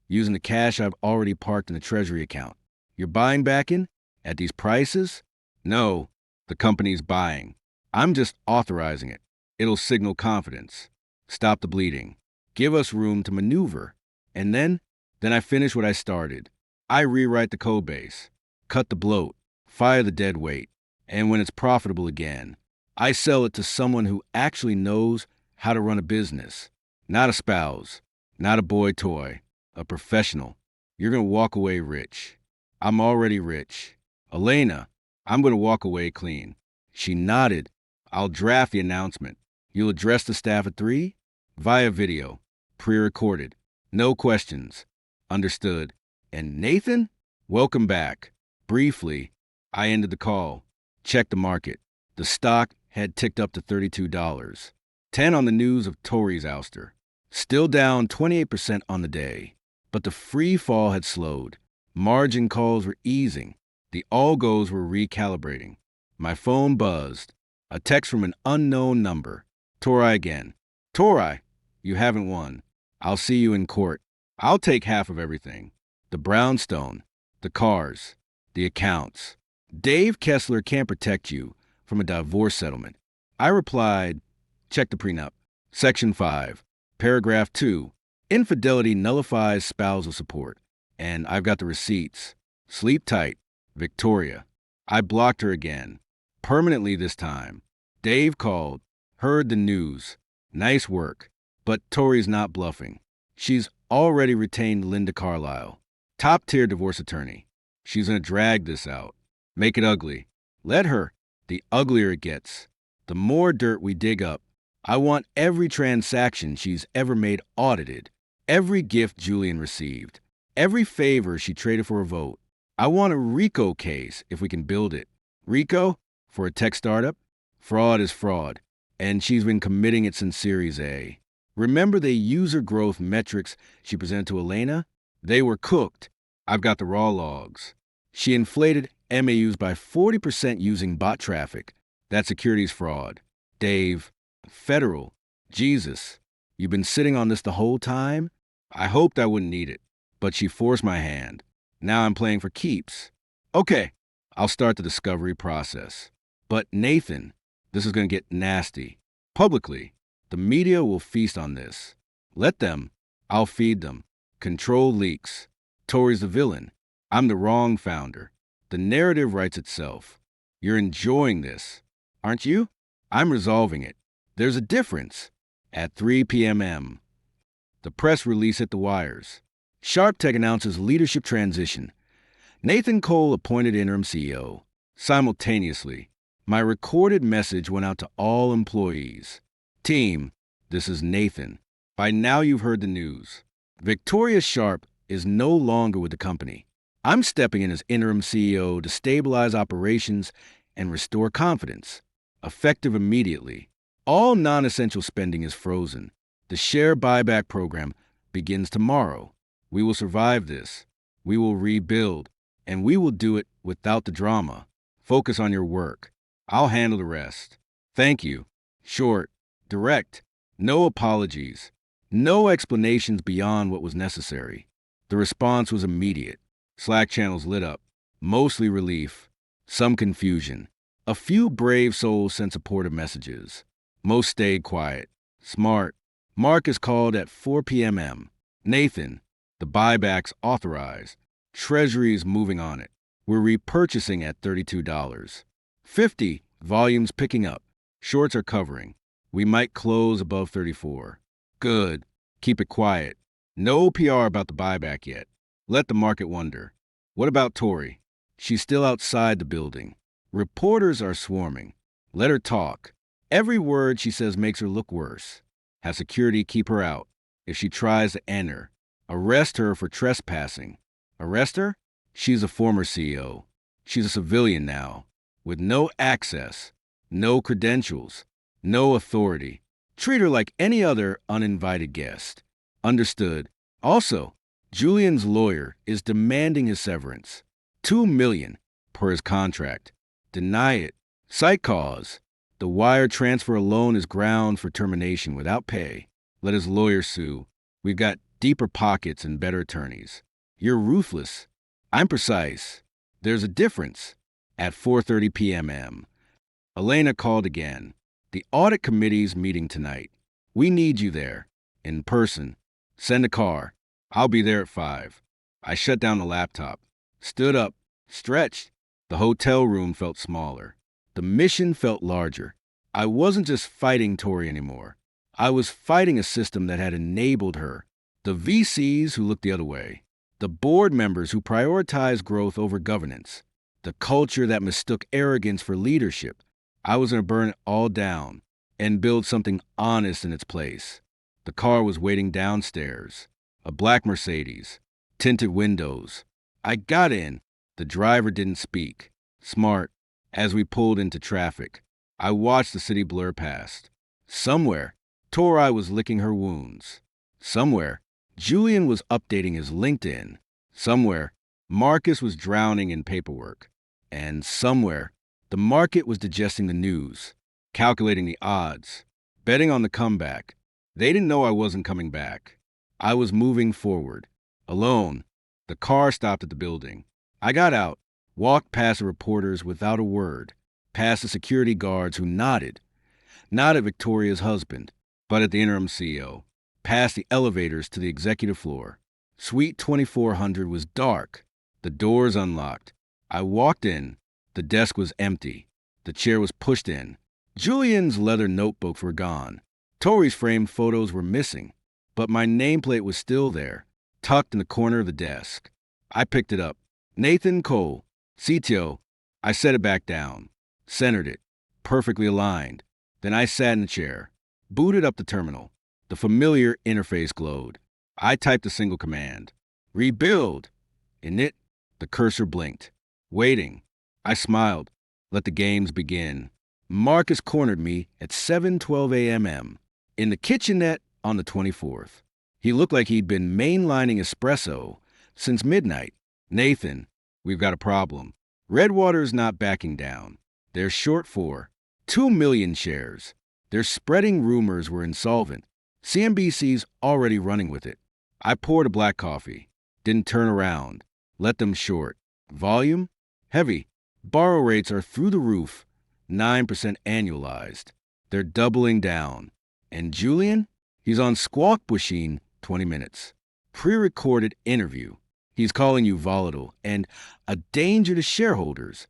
using the cash I've already parked in the Treasury account. You're buying back in? At these prices? No, the company's buying. I'm just authorizing it. It'll signal confidence. Stop the bleeding. Give us room to maneuver. And then I finish what I started. I rewrite the code base, cut the bloat, fire the dead weight. And when it's profitable again, I sell it to someone who actually knows how to run a business. Not a spouse, not a boy toy, a professional. You're going to walk away rich. I'm already rich. Elena, I'm going to walk away clean. She nodded. I'll draft the announcement. You'll address the staff at 3? Via video. Pre-recorded. No questions. Understood. And Nathan? Welcome back. Briefly, I ended the call. Checked the market. The stock had ticked up to $32. 10 on the news of Tori's ouster. Still down 28% on the day. But the free fall had slowed. Margin calls were easing. The algos were recalibrating. My phone buzzed. A text from an unknown number. Tori again. Tori, you haven't won. I'll see you in court. I'll take half of everything. The brownstone, the cars, the accounts. Dave Kessler can't protect you from a divorce settlement. I replied, check the prenup. Section 5. Paragraph 2. Infidelity nullifies spousal support. And I've got the receipts. Sleep tight. Victoria. I blocked her again. Permanently this time. Dave called. Heard the news. Nice work. But Tori's not bluffing. She's already retained Linda Carlisle. Top-tier divorce attorney. She's going to drag this out. Make it ugly. Let her. The uglier it gets. The more dirt we dig up. I want every transaction she's ever made audited. Every gift Julian received. Every favor she traded for a vote. I want a RICO case if we can build it. RICO? For a tech startup? Fraud is fraud. And she's been committing it since Series A. Remember the user growth metrics she presented to Elena? They were cooked. I've got the raw logs. She inflated MAUs by 40% using bot traffic. That's securities fraud. Dave, federal. Jesus, you've been sitting on this the whole time? I hoped I wouldn't need it, but she forced my hand. Now I'm playing for keeps. Okay, I'll start the discovery process. But Nathan, this is going to get nasty. Publicly, the media will feast on this. Let them. I'll feed them. Control leaks. Tori's the villain. I'm the wrong founder. The narrative writes itself. You're enjoying this, aren't you? I'm resolving it. There's a difference. At 3 p.m. The press release hit the wires. SharpTech announces leadership transition. Nathan Cole appointed interim CEO. Simultaneously, my recorded message went out to all employees. Team, this is Nathan. By now you've heard the news. Victoria Sharp is no longer with the company. I'm stepping in as interim CEO to stabilize operations and restore confidence. Effective immediately. All non-essential spending is frozen. The share buyback program begins tomorrow. We will survive this. We will rebuild. And we will do it without the drama. Focus on your work. I'll handle the rest. Thank you. Short. Direct. No apologies. No explanations beyond what was necessary. The response was immediate. Slack channels lit up. Mostly relief. Some confusion. A few brave souls sent supportive messages. Most stayed quiet. Smart. Marcus called at 4 p.m. Nathan, the buyback's authorized. Treasury's moving on it. We're repurchasing at $32. 50, volumes picking up. Shorts are covering. We might close above 34. Good. Keep it quiet. No PR about the buyback yet. Let the market wonder. What about Tori? She's still outside the building. Reporters are swarming. Let her talk. Every word she says makes her look worse. Have security keep her out. If she tries to enter, arrest her for trespassing. Arrest her? She's a former CEO. She's a civilian now, with no access, no credentials, no authority. Treat her like any other uninvited guest. Understood. Also, Julian's lawyer is demanding his severance. $2 million per his contract. Deny it. Cite cause. The wire transfer alone is ground for termination without pay. Let his lawyer sue. We've got deeper pockets and better attorneys. You're ruthless. I'm precise. There's a difference. At 4:30 p.m. Elena called again. The audit committee's meeting tonight. We need you there. In person. Send a car. I'll be there at 5. I shut down the laptop. Stood up. Stretched. The hotel room felt smaller. The mission felt larger. I wasn't just fighting Tori anymore. I was fighting a system that had enabled her. The VCs who looked the other way. The board members who prioritized growth over governance. The culture that mistook arrogance for leadership. I was going to burn it all down and build something honest in its place. The car was waiting downstairs. A black Mercedes. Tinted windows. I got in. The driver didn't speak. Smart. As we pulled into traffic, I watched the city blur past. Somewhere, Tori was licking her wounds. Somewhere, Julian was updating his LinkedIn. Somewhere, Marcus was drowning in paperwork. And somewhere, the market was digesting the news, calculating the odds, betting on the comeback. They didn't know I wasn't coming back. I was moving forward. Alone. The car stopped at the building. I got out. Walked past the reporters without a word, past the security guards who nodded. Not at Victoria's husband, but at the interim CEO. past the elevators to the executive floor. Suite 2400 was dark, the doors unlocked. I walked in. The desk was empty. The chair was pushed in. Julian's leather notebooks were gone. Tori's framed photos were missing, but my nameplate was still there, tucked in the corner of the desk. I picked it up. Nathan Cole, CTO. I set it back down, centered it, perfectly aligned. Then I sat in the chair, booted up the terminal. The familiar interface glowed. I typed a single command. Rebuild. Init. The cursor blinked. Waiting. I smiled. Let the games begin. Marcus cornered me at 7:12 a.m. in the kitchenette on the 24th. He looked like he'd been mainlining espresso since midnight. Nathan, we've got a problem. Redwater's not backing down. They're short for 2 million shares. They're spreading rumors we're insolvent. CNBC's already running with it. I poured a black coffee. Didn't turn around. Let them short. Volume? Heavy. Borrow rates are through the roof. 9% annualized. They're doubling down. And Julian? He's on Squawk Machine 20 minutes. Pre-recorded interview. He's calling you volatile and a danger to shareholders.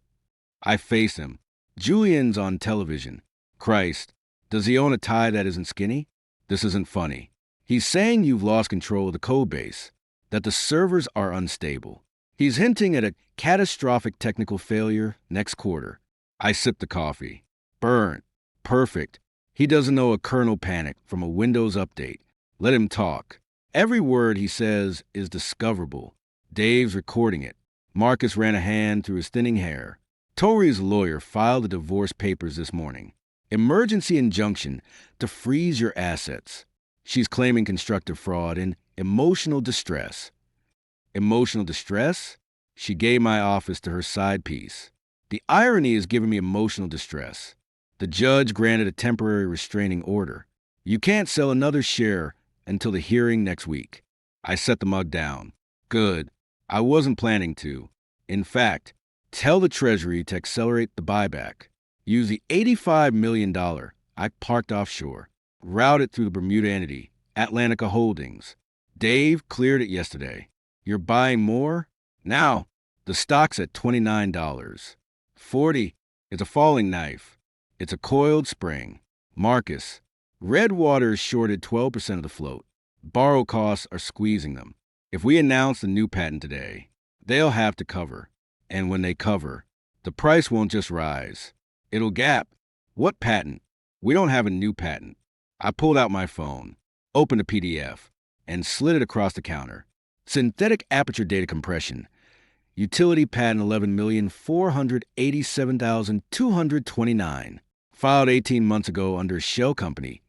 I face him. Julian's on television. Christ, does he own a tie that isn't skinny? This isn't funny. He's saying you've lost control of the code base, that the servers are unstable. He's hinting at a catastrophic technical failure next quarter. I sipped the coffee. Burnt. Perfect. He doesn't know a kernel panic from a Windows update. Let him talk. Every word he says is discoverable. Dave's recording it. Marcus ran a hand through his thinning hair. Tori's lawyer filed the divorce papers this morning. Emergency injunction to freeze your assets. She's claiming constructive fraud and emotional distress. Emotional distress? She gave my office to her side piece. The irony is giving me emotional distress. The judge granted a temporary restraining order. You can't sell another share until the hearing next week. I set the mug down. Good. I wasn't planning to. In fact, tell the Treasury to accelerate the buyback. Use the $85 million I parked offshore. Route it through the Bermuda entity, Atlantica Holdings. Dave cleared it yesterday. You're buying more? Now, the stock's at $29. 40 is a falling knife. It's a coiled spring. Marcus, Redwater's shorted 12% of the float. Borrow costs are squeezing them. If we announce the new patent today, they'll have to cover. And when they cover, the price won't just rise. It'll gap. What patent? We don't have a new patent. I pulled out my phone, opened a PDF, and slid it across the counter. Synthetic aperture data compression. Utility patent 11,487,229. Filed 18 months ago under a shell company,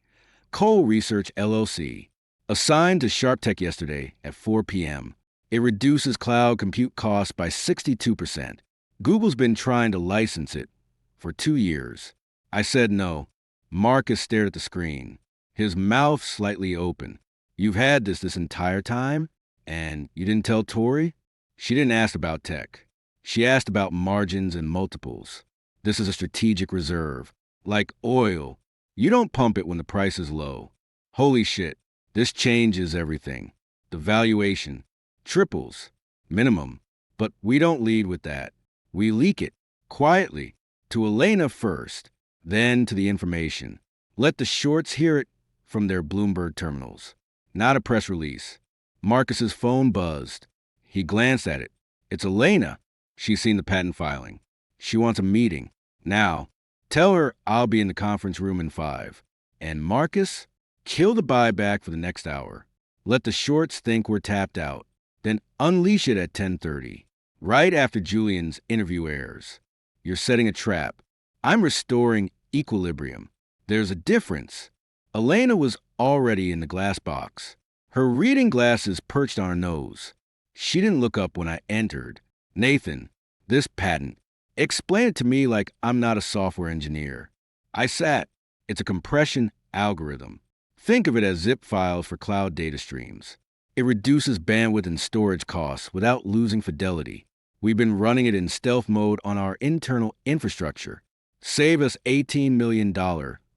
Cole Research LLC. Assigned to SharpTech yesterday at 4 p.m. It reduces cloud compute costs by 62%. Google's been trying to license it for 2 years. I said no. Marcus stared at the screen, his mouth slightly open. You've had this entire time? And you didn't tell Tori? She didn't ask about tech. She asked about margins and multiples. This is a strategic reserve. Like oil. You don't pump it when the price is low. Holy shit. This changes everything. The valuation triples, minimum. But we don't lead with that. We leak it, quietly, to Elena first, then to the information. Let the shorts hear it from their Bloomberg terminals. Not a press release. Marcus's phone buzzed. He glanced at it. It's Elena. She's seen the patent filing. She wants a meeting. Now, tell her I'll be in the conference room in 5. And Marcus, kill the buyback for the next hour. Let the shorts think we're tapped out. Then unleash it at 10:30, right after Julian's interview airs. You're setting a trap. I'm restoring equilibrium. There's a difference. Elena was already in the glass box. Her reading glasses perched on her nose. She didn't look up when I entered. Nathan, this patent. Explain it to me like I'm not a software engineer. I sat. It's a compression algorithm. Think of it as zip files for cloud data streams. It reduces bandwidth and storage costs without losing fidelity. We've been running it in stealth mode on our internal infrastructure. Save us $18 million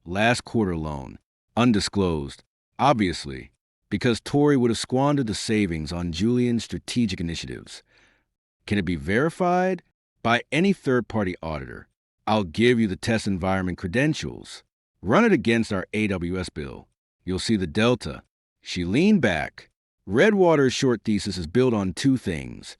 last quarter loan. Undisclosed. Obviously. because Tory would have squandered the savings on Julian's strategic initiatives. Can it be verified? By any third-party auditor. I'll give you the test environment credentials. Run it against our AWS bill. You'll see the delta. She leaned back. Redwater's short thesis is built on two things: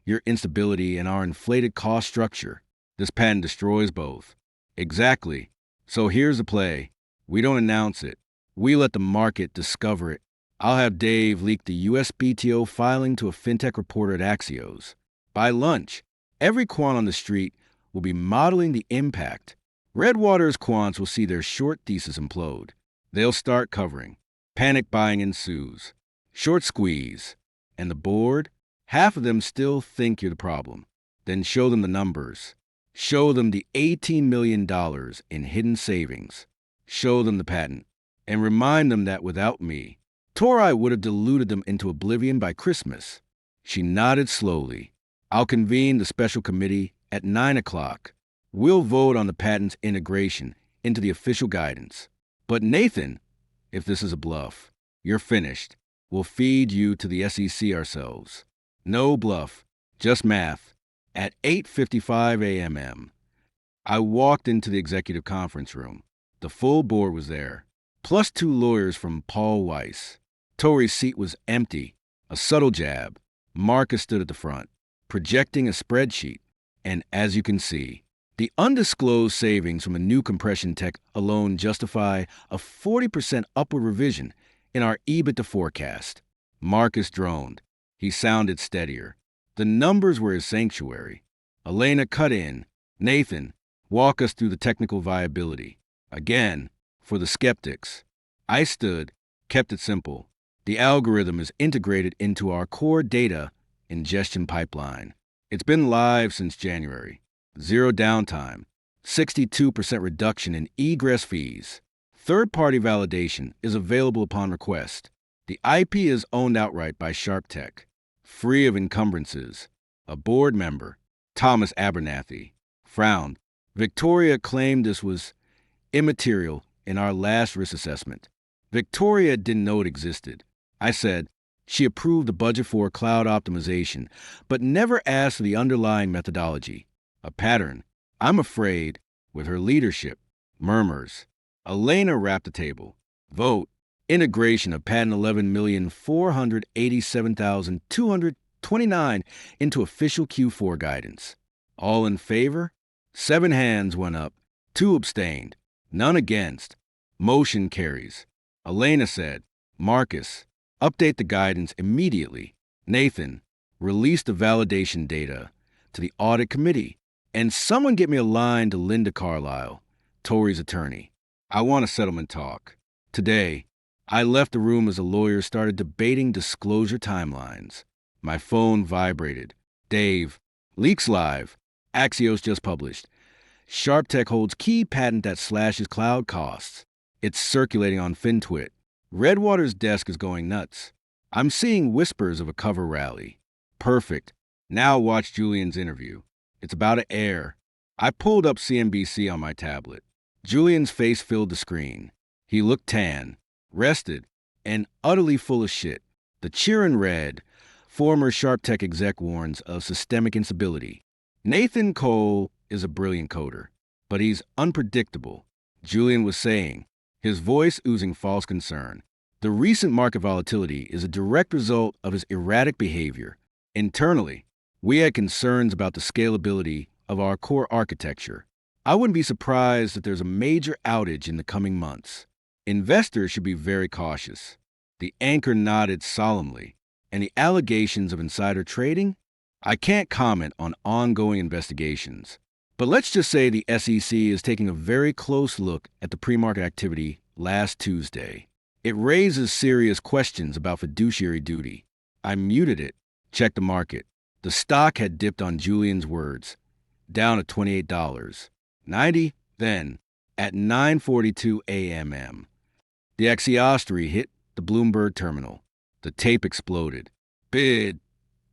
your instability and our inflated cost structure. This patent destroys both. Exactly. So here's the play. We don't announce it. We let the market discover it. I'll have Dave leak the USPTO filing to a fintech reporter at Axios. By lunch, every quant on the street will be modeling the impact. Redwater's quants will see their short thesis implode. They'll start covering. Panic buying ensues. Short squeeze. And the board? Half of them still think you're the problem. Then show them the numbers. Show them the $18 million in hidden savings. Show them the patent. And remind them that without me, Tori would have deluded them into oblivion by Christmas. She nodded slowly. I'll convene the special committee at 9 o'clock. We'll vote on the patent's integration into the official guidance. But Nathan, if this is a bluff, you're finished. We'll feed you to the SEC ourselves. No bluff, just math. At 8:55 a.m. I walked into the executive conference room. The full board was there, plus 2 lawyers from Paul Weiss. Tori's seat was empty. A subtle jab. Marcus stood at the front, projecting a spreadsheet. And as you can see, the undisclosed savings from a new compression tech alone justify a 40% upward revision in our EBITDA forecast. Marcus droned. He sounded steadier. The numbers were his sanctuary. Elena cut in. Nathan, walk us through the technical viability. Again, for the skeptics. I stood, kept it simple. The algorithm is integrated into our core data ingestion pipeline. It's been live since January. 0 downtime. 62% reduction in egress fees. Third-party validation is available upon request. The IP is owned outright by SharpTech. Free of encumbrances. A board member, Thomas Abernathy, frowned. Victoria claimed this was immaterial in our last risk assessment. Victoria didn't know it existed. I said she approved the budget for cloud optimization, but never asked for the underlying methodology. A pattern, I'm afraid, with her leadership. Murmurs. Elena rapped the table. Vote. Integration of patent 11,487,229 into official Q4 guidance. All in favor? 7 hands went up. 2 abstained. None against. Motion carries. Elena said, Marcus, update the guidance immediately. Nathan, release the validation data to the audit committee. And someone get me a line to Linda Carlisle, Tori's attorney. I want a settlement talk. Today, I left the room as the lawyers started debating disclosure timelines. My phone vibrated. Dave, leaks live. Axios just published. SharpTech holds key patent that slashes cloud costs. It's circulating on FinTwit. Redwater's desk is going nuts. I'm seeing whispers of a cover rally. Perfect. Now watch Julian's interview. It's about to air. I pulled up CNBC on my tablet. Julian's face filled the screen. He looked tan, rested, and utterly full of shit. The cheering read, former SharpTech exec warns of systemic instability. Nathan Cole is a brilliant coder, but he's unpredictable, Julian was saying, his voice oozing false concern. The recent market volatility is a direct result of his erratic behavior. Internally, we had concerns about the scalability of our core architecture. I wouldn't be surprised if there's a major outage in the coming months. Investors should be very cautious. The anchor nodded solemnly. And the allegations of insider trading? I can't comment on ongoing investigations. But let's just say the SEC is taking a very close look at the pre-market activity last Tuesday. It raises serious questions about fiduciary duty. I muted it, checked the market. The stock had dipped on Julian's words, down to $28.90. Then, at 9:42 a.m., the Axios hit the Bloomberg terminal. The tape exploded. Bid,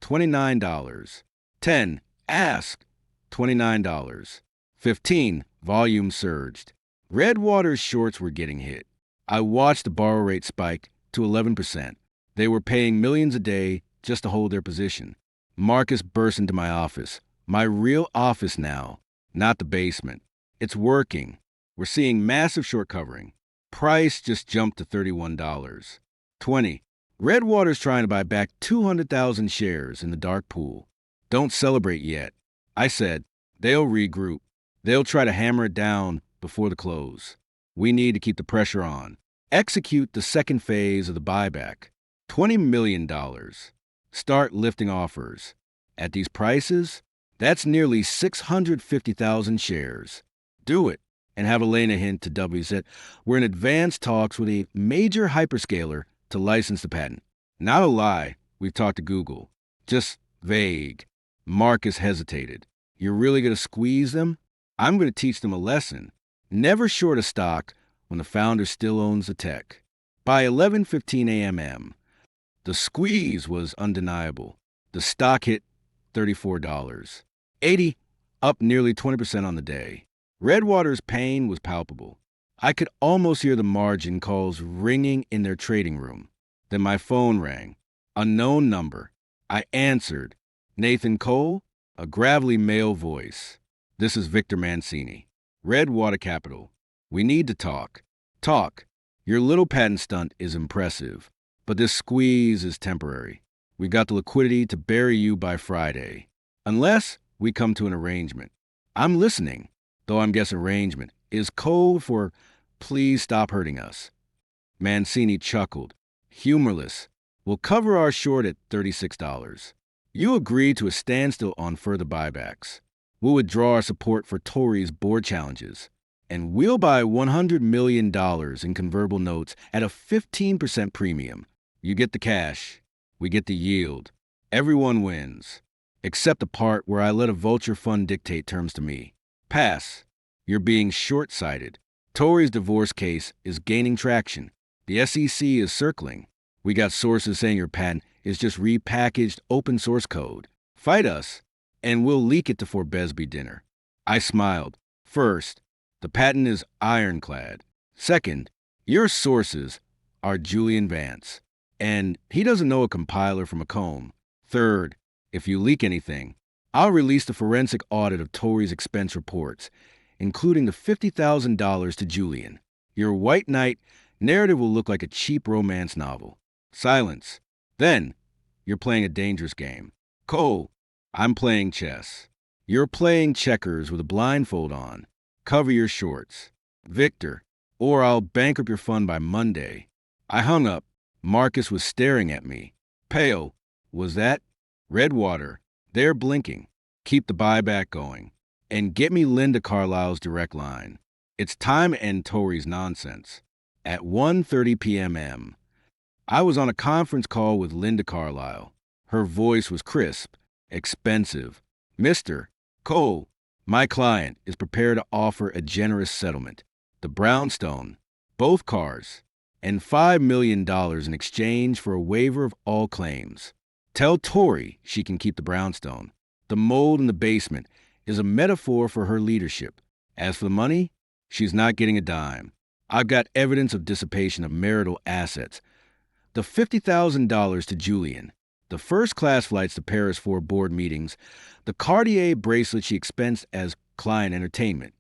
$29. 10, ask, $29. 15, volume surged. Redwater's shorts were getting hit. I watched the borrow rate spike to 11%. They were paying millions a day just to hold their position. Marcus burst into my office. My real office now, not the basement. It's working. We're seeing massive short covering. Price just jumped to $31. 20. Redwater's trying to buy back 200,000 shares in the dark pool. Don't celebrate yet. I said, they'll regroup. They'll try to hammer it down before the close. We need to keep the pressure on. Execute the second phase of the buyback. $20 million. Start lifting offers. At these prices, that's nearly 650,000 shares. Do it. And have Elena hint to WZ, we're in advanced talks with a major hyperscaler to license the patent. Not a lie, we've talked to Google. Just vague. Marcus hesitated. You're really going to squeeze them? I'm going to teach them a lesson. Never short a stock when the founder still owns the tech. By 11:15 a.m., the squeeze was undeniable. The stock hit $34. 80, up nearly 20% on the day. Redwater's pain was palpable. I could almost hear the margin calls ringing in their trading room. Then my phone rang. Unknown number. I answered. Nathan Cole? A gravelly male voice. This is Victor Mancini. Redwater Capital. We need to talk. Talk. Your little patent stunt is impressive, but this squeeze is temporary. We got the liquidity to bury you by Friday. Unless we come to an arrangement. I'm listening. Though I'm guessing arrangement is code for please stop hurting us. Mancini chuckled. Humorless. We'll cover our short at $36. You agree to a standstill on further buybacks. We'll withdraw our support for Tory's board challenges. And we'll buy $100 million in convertible notes at a 15% premium. You get the cash. We get the yield. Everyone wins. Except the part where I let a vulture fund dictate terms to me. Pass. You're being short-sighted. Tory's divorce case is gaining traction. The SEC is circling. We got sources saying your patent is just repackaged open source code. Fight us, and we'll leak it to Forbesby dinner. I smiled. First, the patent is ironclad. Second, your sources are Julian Vance, and he doesn't know a compiler from a comb. Third, if you leak anything, I'll release the forensic audit of Tory's expense reports, including the $50,000 to Julian. Your White Knight narrative will look like a cheap romance novel. Silence. Then, you're playing a dangerous game. Cole, I'm playing chess. You're playing checkers with a blindfold on. Cover your shorts. Victor, or I'll bankrupt your fund by Monday. I hung up. Marcus was staring at me. Pale. Was that? Redwater. They're blinking. Keep the buyback going. And get me Linda Carlisle's direct line. It's time to end Tory's nonsense. At 1:30 p.m. I was on a conference call with Linda Carlisle. Her voice was crisp, expensive. Mr. Cole, my client is prepared to offer a generous settlement. The brownstone, both cars, and $5 million in exchange for a waiver of all claims. Tell Tory she can keep the brownstone. The mold in the basement is a metaphor for her leadership. As for the money, she's not getting a dime. I've got evidence of dissipation of marital assets. The $50,000 to Julian, the first-class flights to Paris for board meetings, the Cartier bracelet she expensed as client entertainment.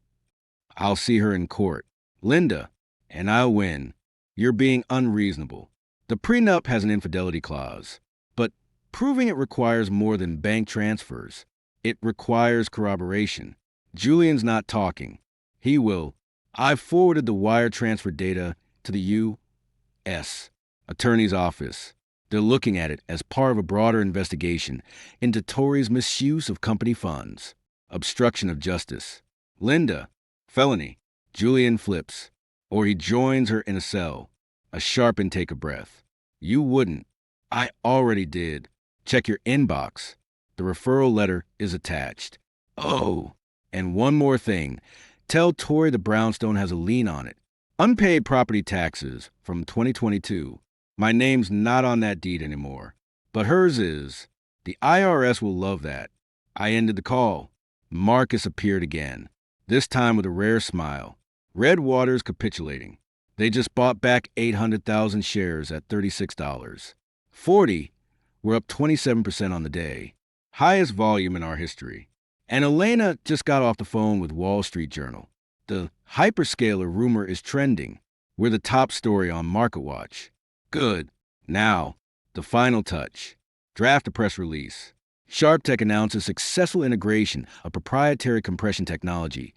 I'll see her in court. Linda, and I'll win. You're being unreasonable. The prenup has an infidelity clause, but proving it requires more than bank transfers. It requires corroboration. Julian's not talking. He will. I've forwarded the wire transfer data to the U.S. Attorney's Office. They're looking at it as part of a broader investigation into Tory's misuse of company funds. Obstruction of justice. Linda. Felony. Julian flips. Or he joins her in a cell. A sharp intake of breath. You wouldn't. I already did. Check your inbox. The referral letter is attached. Oh, and one more thing. Tell Tory the brownstone has a lien on it. Unpaid property taxes from 2022. My name's not on that deed anymore, but hers is. The IRS will love that. I ended the call. Marcus appeared again, this time with a rare smile. Redwater's capitulating. They just bought back 800,000 shares at $36. 40, we're up 27% on the day. Highest volume in our history. And Elena just got off the phone with Wall Street Journal. The hyperscaler rumor is trending. We're the top story on MarketWatch. Good. Now, the final touch. Draft a press release. SharpTech announces successful integration of proprietary compression technology.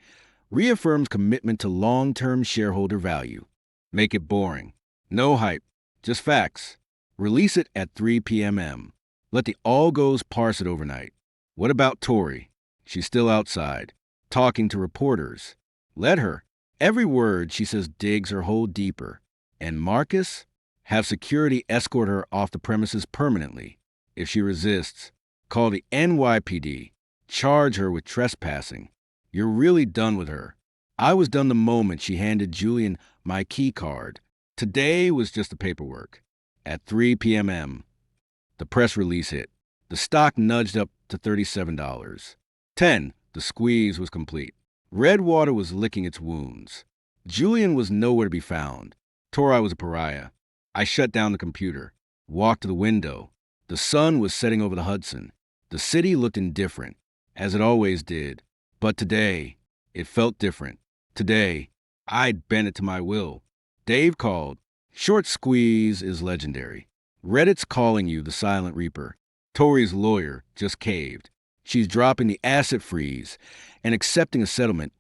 Reaffirms commitment to long-term shareholder value. Make it boring. No hype. Just facts. Release it at 3 p.m. Let the all-goes parse it overnight. What about Tori? She's still outside, talking to reporters. Let her. Every word she says digs her hole deeper. And Marcus? Have security escort her off the premises permanently. If she resists, call the NYPD. Charge her with trespassing. You're really done with her. I was done the moment she handed Julian my key card. Today was just the paperwork. At 3 p.m., the press release hit. The stock nudged up to $37. 10. The squeeze was complete. Redwater was licking its wounds. Julian was nowhere to be found. Tori was a pariah. I shut down the computer, walked to the window. The sun was setting over the Hudson. The city looked indifferent, as it always did. But today, it felt different. Today, I'd bent it to my will. Dave called. Short squeeze is legendary. Reddit's calling you the Silent Reaper. Tori's lawyer just caved. She's dropping the asset freeze and accepting a settlement,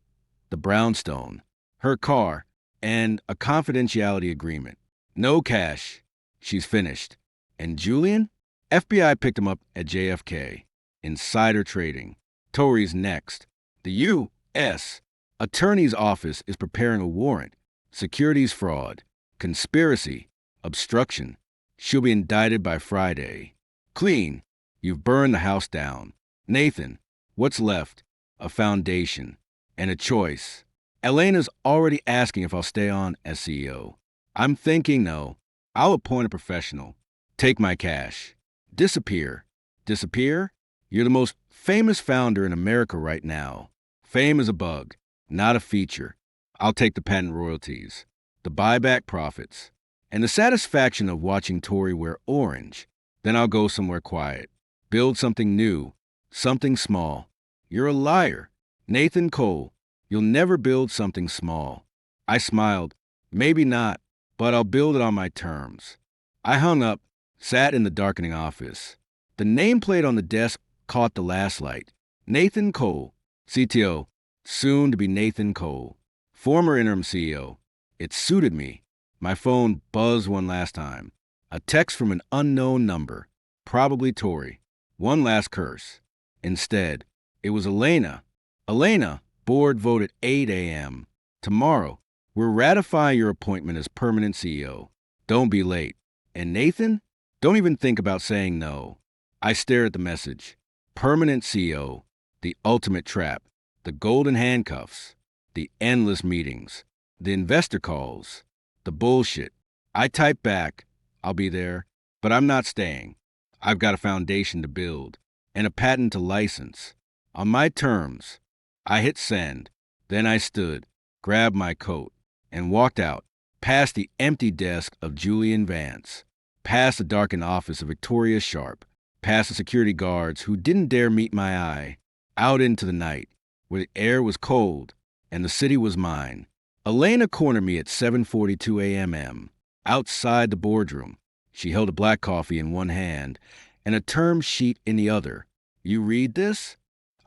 the brownstone, her car, and a confidentiality agreement. No cash. She's finished. And Julian? FBI picked him up at JFK. Insider trading. Tori's next. The U.S. Attorney's Office is preparing a warrant. Securities fraud. Conspiracy. Obstruction. She'll be indicted by Friday. Clean. You've burned the house down. Nathan, what's left? A foundation. And a choice. Elena's already asking if I'll stay on as CEO. I'm thinking no. I'll appoint a professional. Take my cash. Disappear. Disappear? You're the most famous founder in America right now. Fame is a bug, not a feature. I'll take the patent royalties, the buyback profits, and the satisfaction of watching Tori wear orange. Then I'll go somewhere quiet. Build something new. Something small. You're a liar. Nathan Cole, you'll never build something small. I smiled. Maybe not, but I'll build it on my terms. I hung up, sat in the darkening office. The nameplate on the desk caught the last light. Nathan Cole, CTO, soon to be Nathan Cole, former interim CEO. It suited me. My phone buzzed one last time. A text from an unknown number, probably Tori. One last curse. Instead, it was Elena. Elena, board voted 8 a.m. Tomorrow, we're ratifying your appointment as permanent CEO. Don't be late. And Nathan, don't even think about saying no. I stare at the message. Permanent CEO, the ultimate trap, the golden handcuffs, the endless meetings, the investor calls, the bullshit. I type back, I'll be there, but I'm not staying. I've got a foundation to build and a patent to license. On my terms, I hit send. Then I stood, grabbed my coat, and walked out, past the empty desk of Julian Vance, past the darkened office of Victoria Sharp, past the security guards who didn't dare meet my eye, out into the night, where the air was cold and the city was mine. Elena cornered me at 7:42 a.m. outside the boardroom. She held a black coffee in one hand and a term sheet in the other. You read this?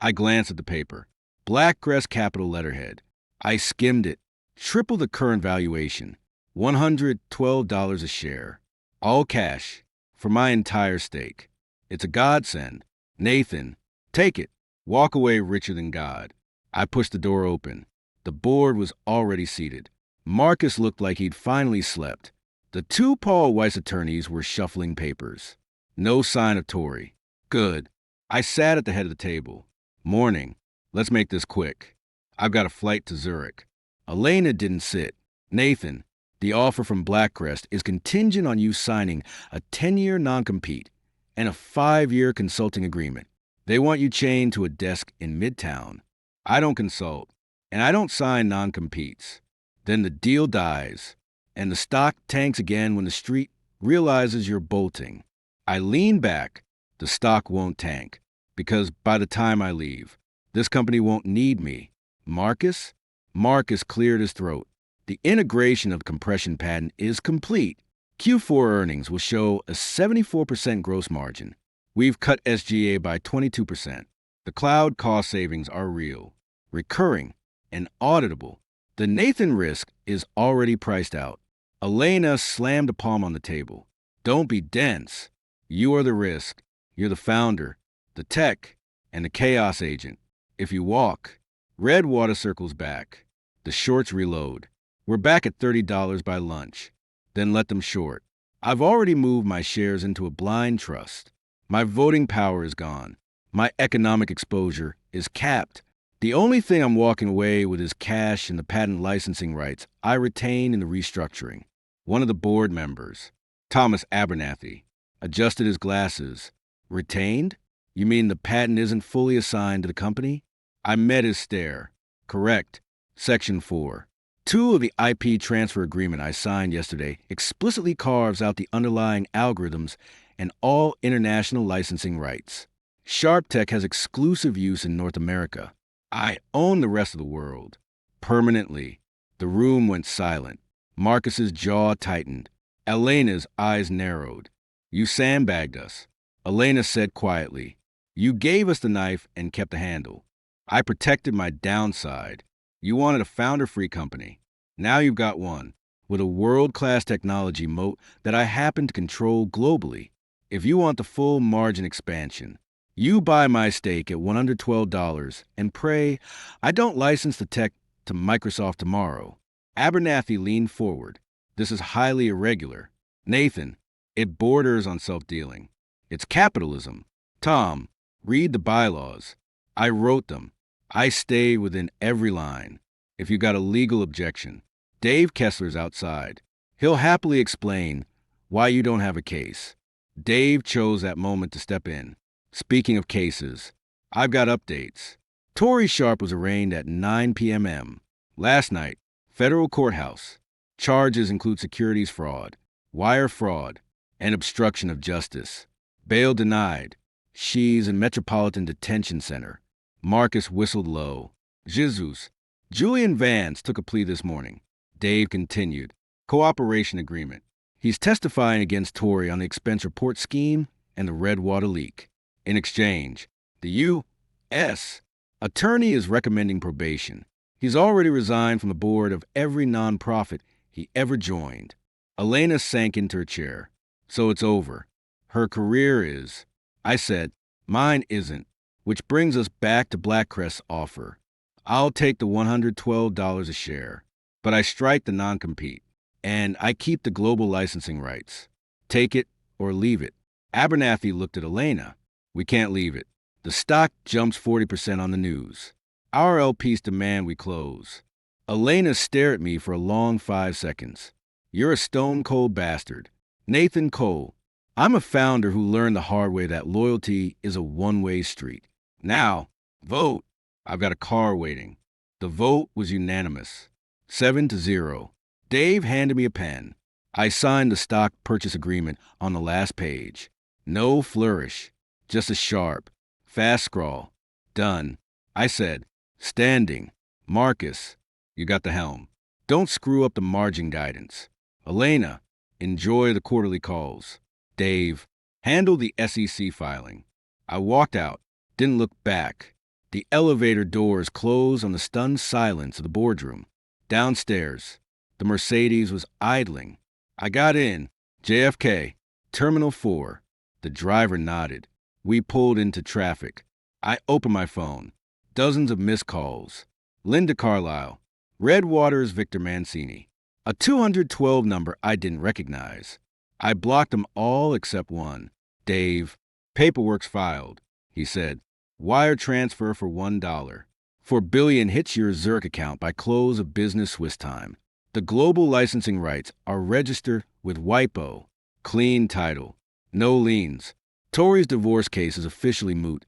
I glanced at the paper. Blackcrest capital letterhead. I skimmed it. Triple the current valuation. $112 a share. All cash. For my entire stake. It's a godsend. Nathan, take it. Walk away richer than God. I pushed the door open. The board was already seated. Marcus looked like he'd finally slept. The two Paul Weiss attorneys were shuffling papers. No sign of Tori. Good. I sat at the head of the table. Morning. Let's make this quick. I've got a flight to Zurich. Elena didn't sit. Nathan, the offer from Blackcrest is contingent on you signing a 10-year non-compete and a 5-year consulting agreement. They want you chained to a desk in Midtown. I don't consult, and I don't sign non-competes. Then the deal dies, and the stock tanks again when the street realizes you're bolting. I lean back. The stock won't tank. Because by the time I leave, this company won't need me. Marcus? Marcus cleared his throat. The integration of the compression patent is complete. Q4 earnings will show a 74% gross margin. We've cut SG&A by 22%. The cloud cost savings are real, recurring, and auditable. The Nathan risk is already priced out. Elena slammed a palm on the table. Don't be dense. You are the risk. You're the founder, the tech, and the chaos agent. If you walk, Redwater circles back. The shorts reload. We're back at $30 by lunch. Then let them short. I've already moved my shares into a blind trust. My voting power is gone. My economic exposure is capped. The only thing I'm walking away with is cash and the patent licensing rights I retain in the restructuring. One of the board members, Thomas Abernathy, adjusted his glasses. Retained? You mean the patent isn't fully assigned to the company? I met his stare. Correct. Section 4. 2 of the IP transfer agreement I signed yesterday explicitly carves out the underlying algorithms and all international licensing rights. SharpTech has exclusive use in North America. I own the rest of the world. Permanently. The room went silent. Marcus's jaw tightened. Elena's eyes narrowed. You sandbagged us. Elena said quietly. You gave us the knife and kept the handle. I protected my downside. You wanted a founder-free company. Now you've got one, with a world-class technology moat that I happen to control globally. If you want the full margin expansion, you buy my stake at $112 and pray I don't license the tech to Microsoft tomorrow. Abernathy leaned forward. This is highly irregular. Nathan, it borders on self-dealing. It's capitalism. Tom, read the bylaws. I wrote them. I stay within every line. If you got a legal objection, Dave Kessler's outside. He'll happily explain why you don't have a case. Dave chose that moment to step in. Speaking of cases, I've got updates. Tory Sharp was arraigned at 9 p.m. Last night, federal courthouse. Charges include securities fraud, wire fraud, and obstruction of justice. Bail denied. She's in Metropolitan Detention Center. Marcus whistled low. Jesus. Julian Vance took a plea this morning. Dave continued. Cooperation agreement. He's testifying against Tory on the expense report scheme and the Redwater leak. In exchange, the U.S. attorney is recommending probation. He's already resigned from the board of every nonprofit he ever joined. Elena sank into her chair. So it's over. Her career is. I said, mine isn't. Which brings us back to Blackcrest's offer. I'll take the $112 a share, but I strike the non-compete, and I keep the global licensing rights. Take it or leave it. Abernathy looked at Elena. We can't leave it. The stock jumps 40% on the news. Our LPs demand we close. Elena stared at me for a long 5 seconds. You're a stone-cold bastard. Nathan Cole. I'm a founder who learned the hard way that loyalty is a one-way street. Now, vote. I've got a car waiting. The vote was unanimous. 7-0. Dave handed me a pen. I signed the stock purchase agreement on the last page. No flourish. Just a sharp, fast scrawl. Done. I said, standing. Marcus, you got the helm. Don't screw up the margin guidance. Elena, enjoy the quarterly calls. Dave, handle the SEC filing. I walked out, didn't look back. The elevator doors closed on the stunned silence of the boardroom. Downstairs, the Mercedes was idling. I got in. JFK, Terminal 4. The driver nodded. We pulled into traffic. I opened my phone. Dozens of missed calls. Linda Carlisle. Redwater's Victor Mancini. A 212 number I didn't recognize. I blocked them all except one. Dave. Paperwork's filed, he said. Wire transfer for $1. $4 billion hits your Zurich account by close of business Swiss time. The global licensing rights are registered with WIPO. Clean title. No liens. Tory's divorce case is officially moot.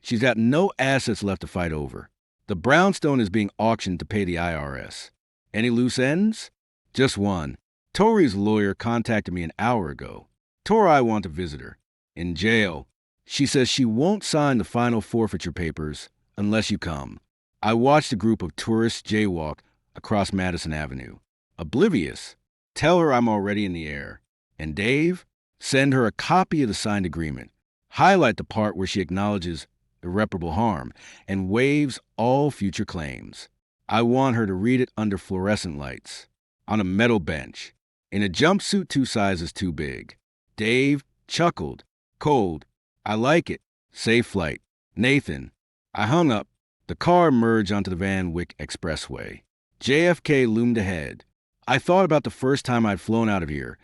She's got no assets left to fight over. The brownstone is being auctioned to pay the IRS. Any loose ends? Just one. Tory's lawyer contacted me an hour ago. Tory want to visit her. In jail. She says she won't sign the final forfeiture papers unless you come. I watched a group of tourists jaywalk across Madison Avenue. Oblivious. Tell her I'm already in the air. And Dave? Send her a copy of the signed agreement. Highlight the part where she acknowledges irreparable harm and waives all future claims. I want her to read it under fluorescent lights, on a metal bench, in a jumpsuit 2 sizes too big. Dave chuckled. Cold. I like it. Safe flight. Nathan. I hung up. The car merged onto the Van Wyck Expressway. JFK loomed ahead. I thought about the first time I'd flown out of here.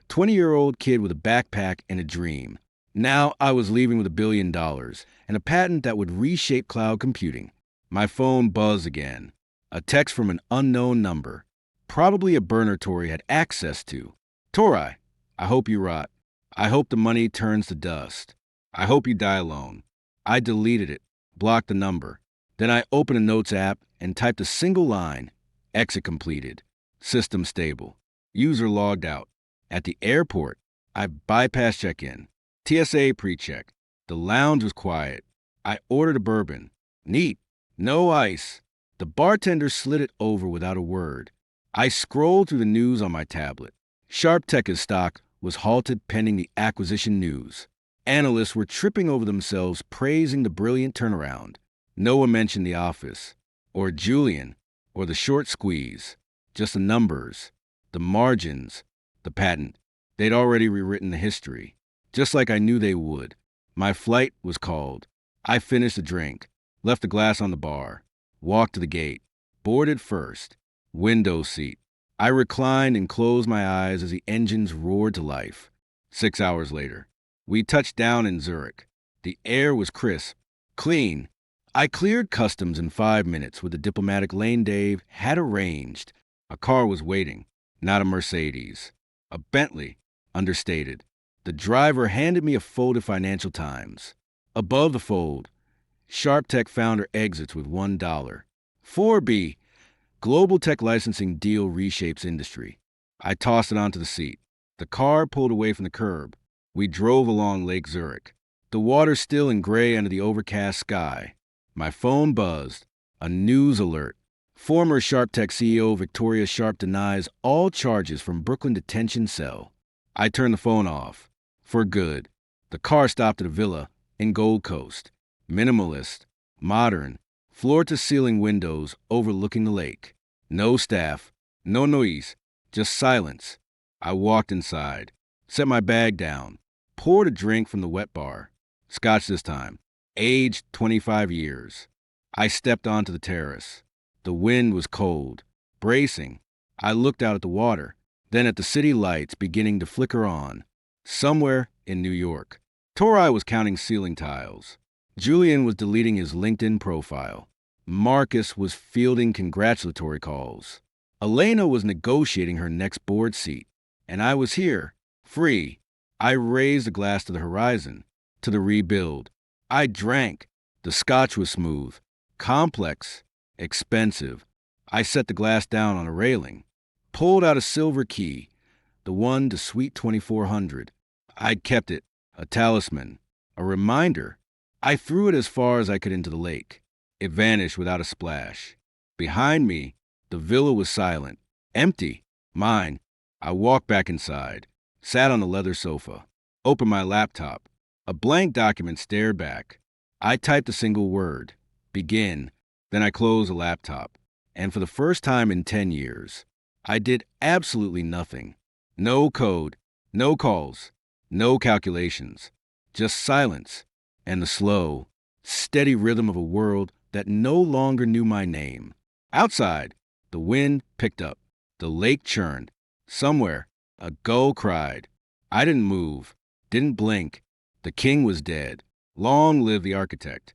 20-year-old kid with a backpack and a dream. Now I was leaving with $1 billion and a patent that would reshape cloud computing. My phone buzzed again. A text from an unknown number. Probably a burner Tori had access to. Tori, I hope you rot. I hope the money turns to dust. I hope you die alone. I deleted it, blocked the number. Then I opened a notes app and typed a single line. Exit completed. System stable. User logged out. At the airport, I bypassed check-in. TSA pre-check. The lounge was quiet. I ordered a bourbon. Neat. No ice. The bartender slid it over without a word. I scrolled through the news on my tablet. SharpTech's stock was halted pending the acquisition news. Analysts were tripping over themselves praising the brilliant turnaround. No one mentioned The Office, or Julian, or the short squeeze. Just the numbers, the margins, the patent. They'd already rewritten the history, just like I knew they would. My flight was called. I finished the drink, left the glass on the bar, walked to the gate, boarded first, window seat. I reclined and closed my eyes as the engines roared to life. 6 hours later, we touched down in Zurich. The air was crisp, clean. I cleared customs in 5 minutes with the diplomatic lane Dave had arranged. A car was waiting, not a Mercedes. A Bentley, understated. The driver handed me a folded Financial Times. Above the fold, SharpTech founder exits with $1. 4B, global tech licensing deal reshapes industry. I tossed it onto the seat. The car pulled away from the curb. We drove along Lake Zurich. The water still and gray under the overcast sky. My phone buzzed. A news alert. Former SharpTech CEO Victoria Sharp denies all charges from Brooklyn detention cell. I turned the phone off. For good. The car stopped at a villa in Gold Coast. Minimalist, modern, floor-to-ceiling windows overlooking the lake. No staff, no noise, just silence. I walked inside, set my bag down, poured a drink from the wet bar. Scotch this time. Aged 25 years. I stepped onto the terrace. The wind was cold, bracing. I looked out at the water, then at the city lights beginning to flicker on. Somewhere in New York. Tori was counting ceiling tiles. Julian was deleting his LinkedIn profile. Marcus was fielding congratulatory calls. Elena was negotiating her next board seat. And I was here, free. I raised a glass to the horizon, to the rebuild. I drank. The scotch was smooth, complex, expensive. I set the glass down on a railing, pulled out a silver key, the one to Suite 2400. I'd kept it, a talisman, a reminder. I threw it as far as I could into the lake. It vanished without a splash. Behind me, the villa was silent, empty, mine. I walked back inside, sat on the leather sofa, opened my laptop. A blank document stared back. I typed a single word, begin. Then I closed the laptop. And for the first time in 10 years, I did absolutely nothing. No code, no calls, no calculations. Just silence and the slow, steady rhythm of a world that no longer knew my name. Outside, the wind picked up. The lake churned. Somewhere, a gull cried. I didn't move, didn't blink. The king was dead. Long live the architect.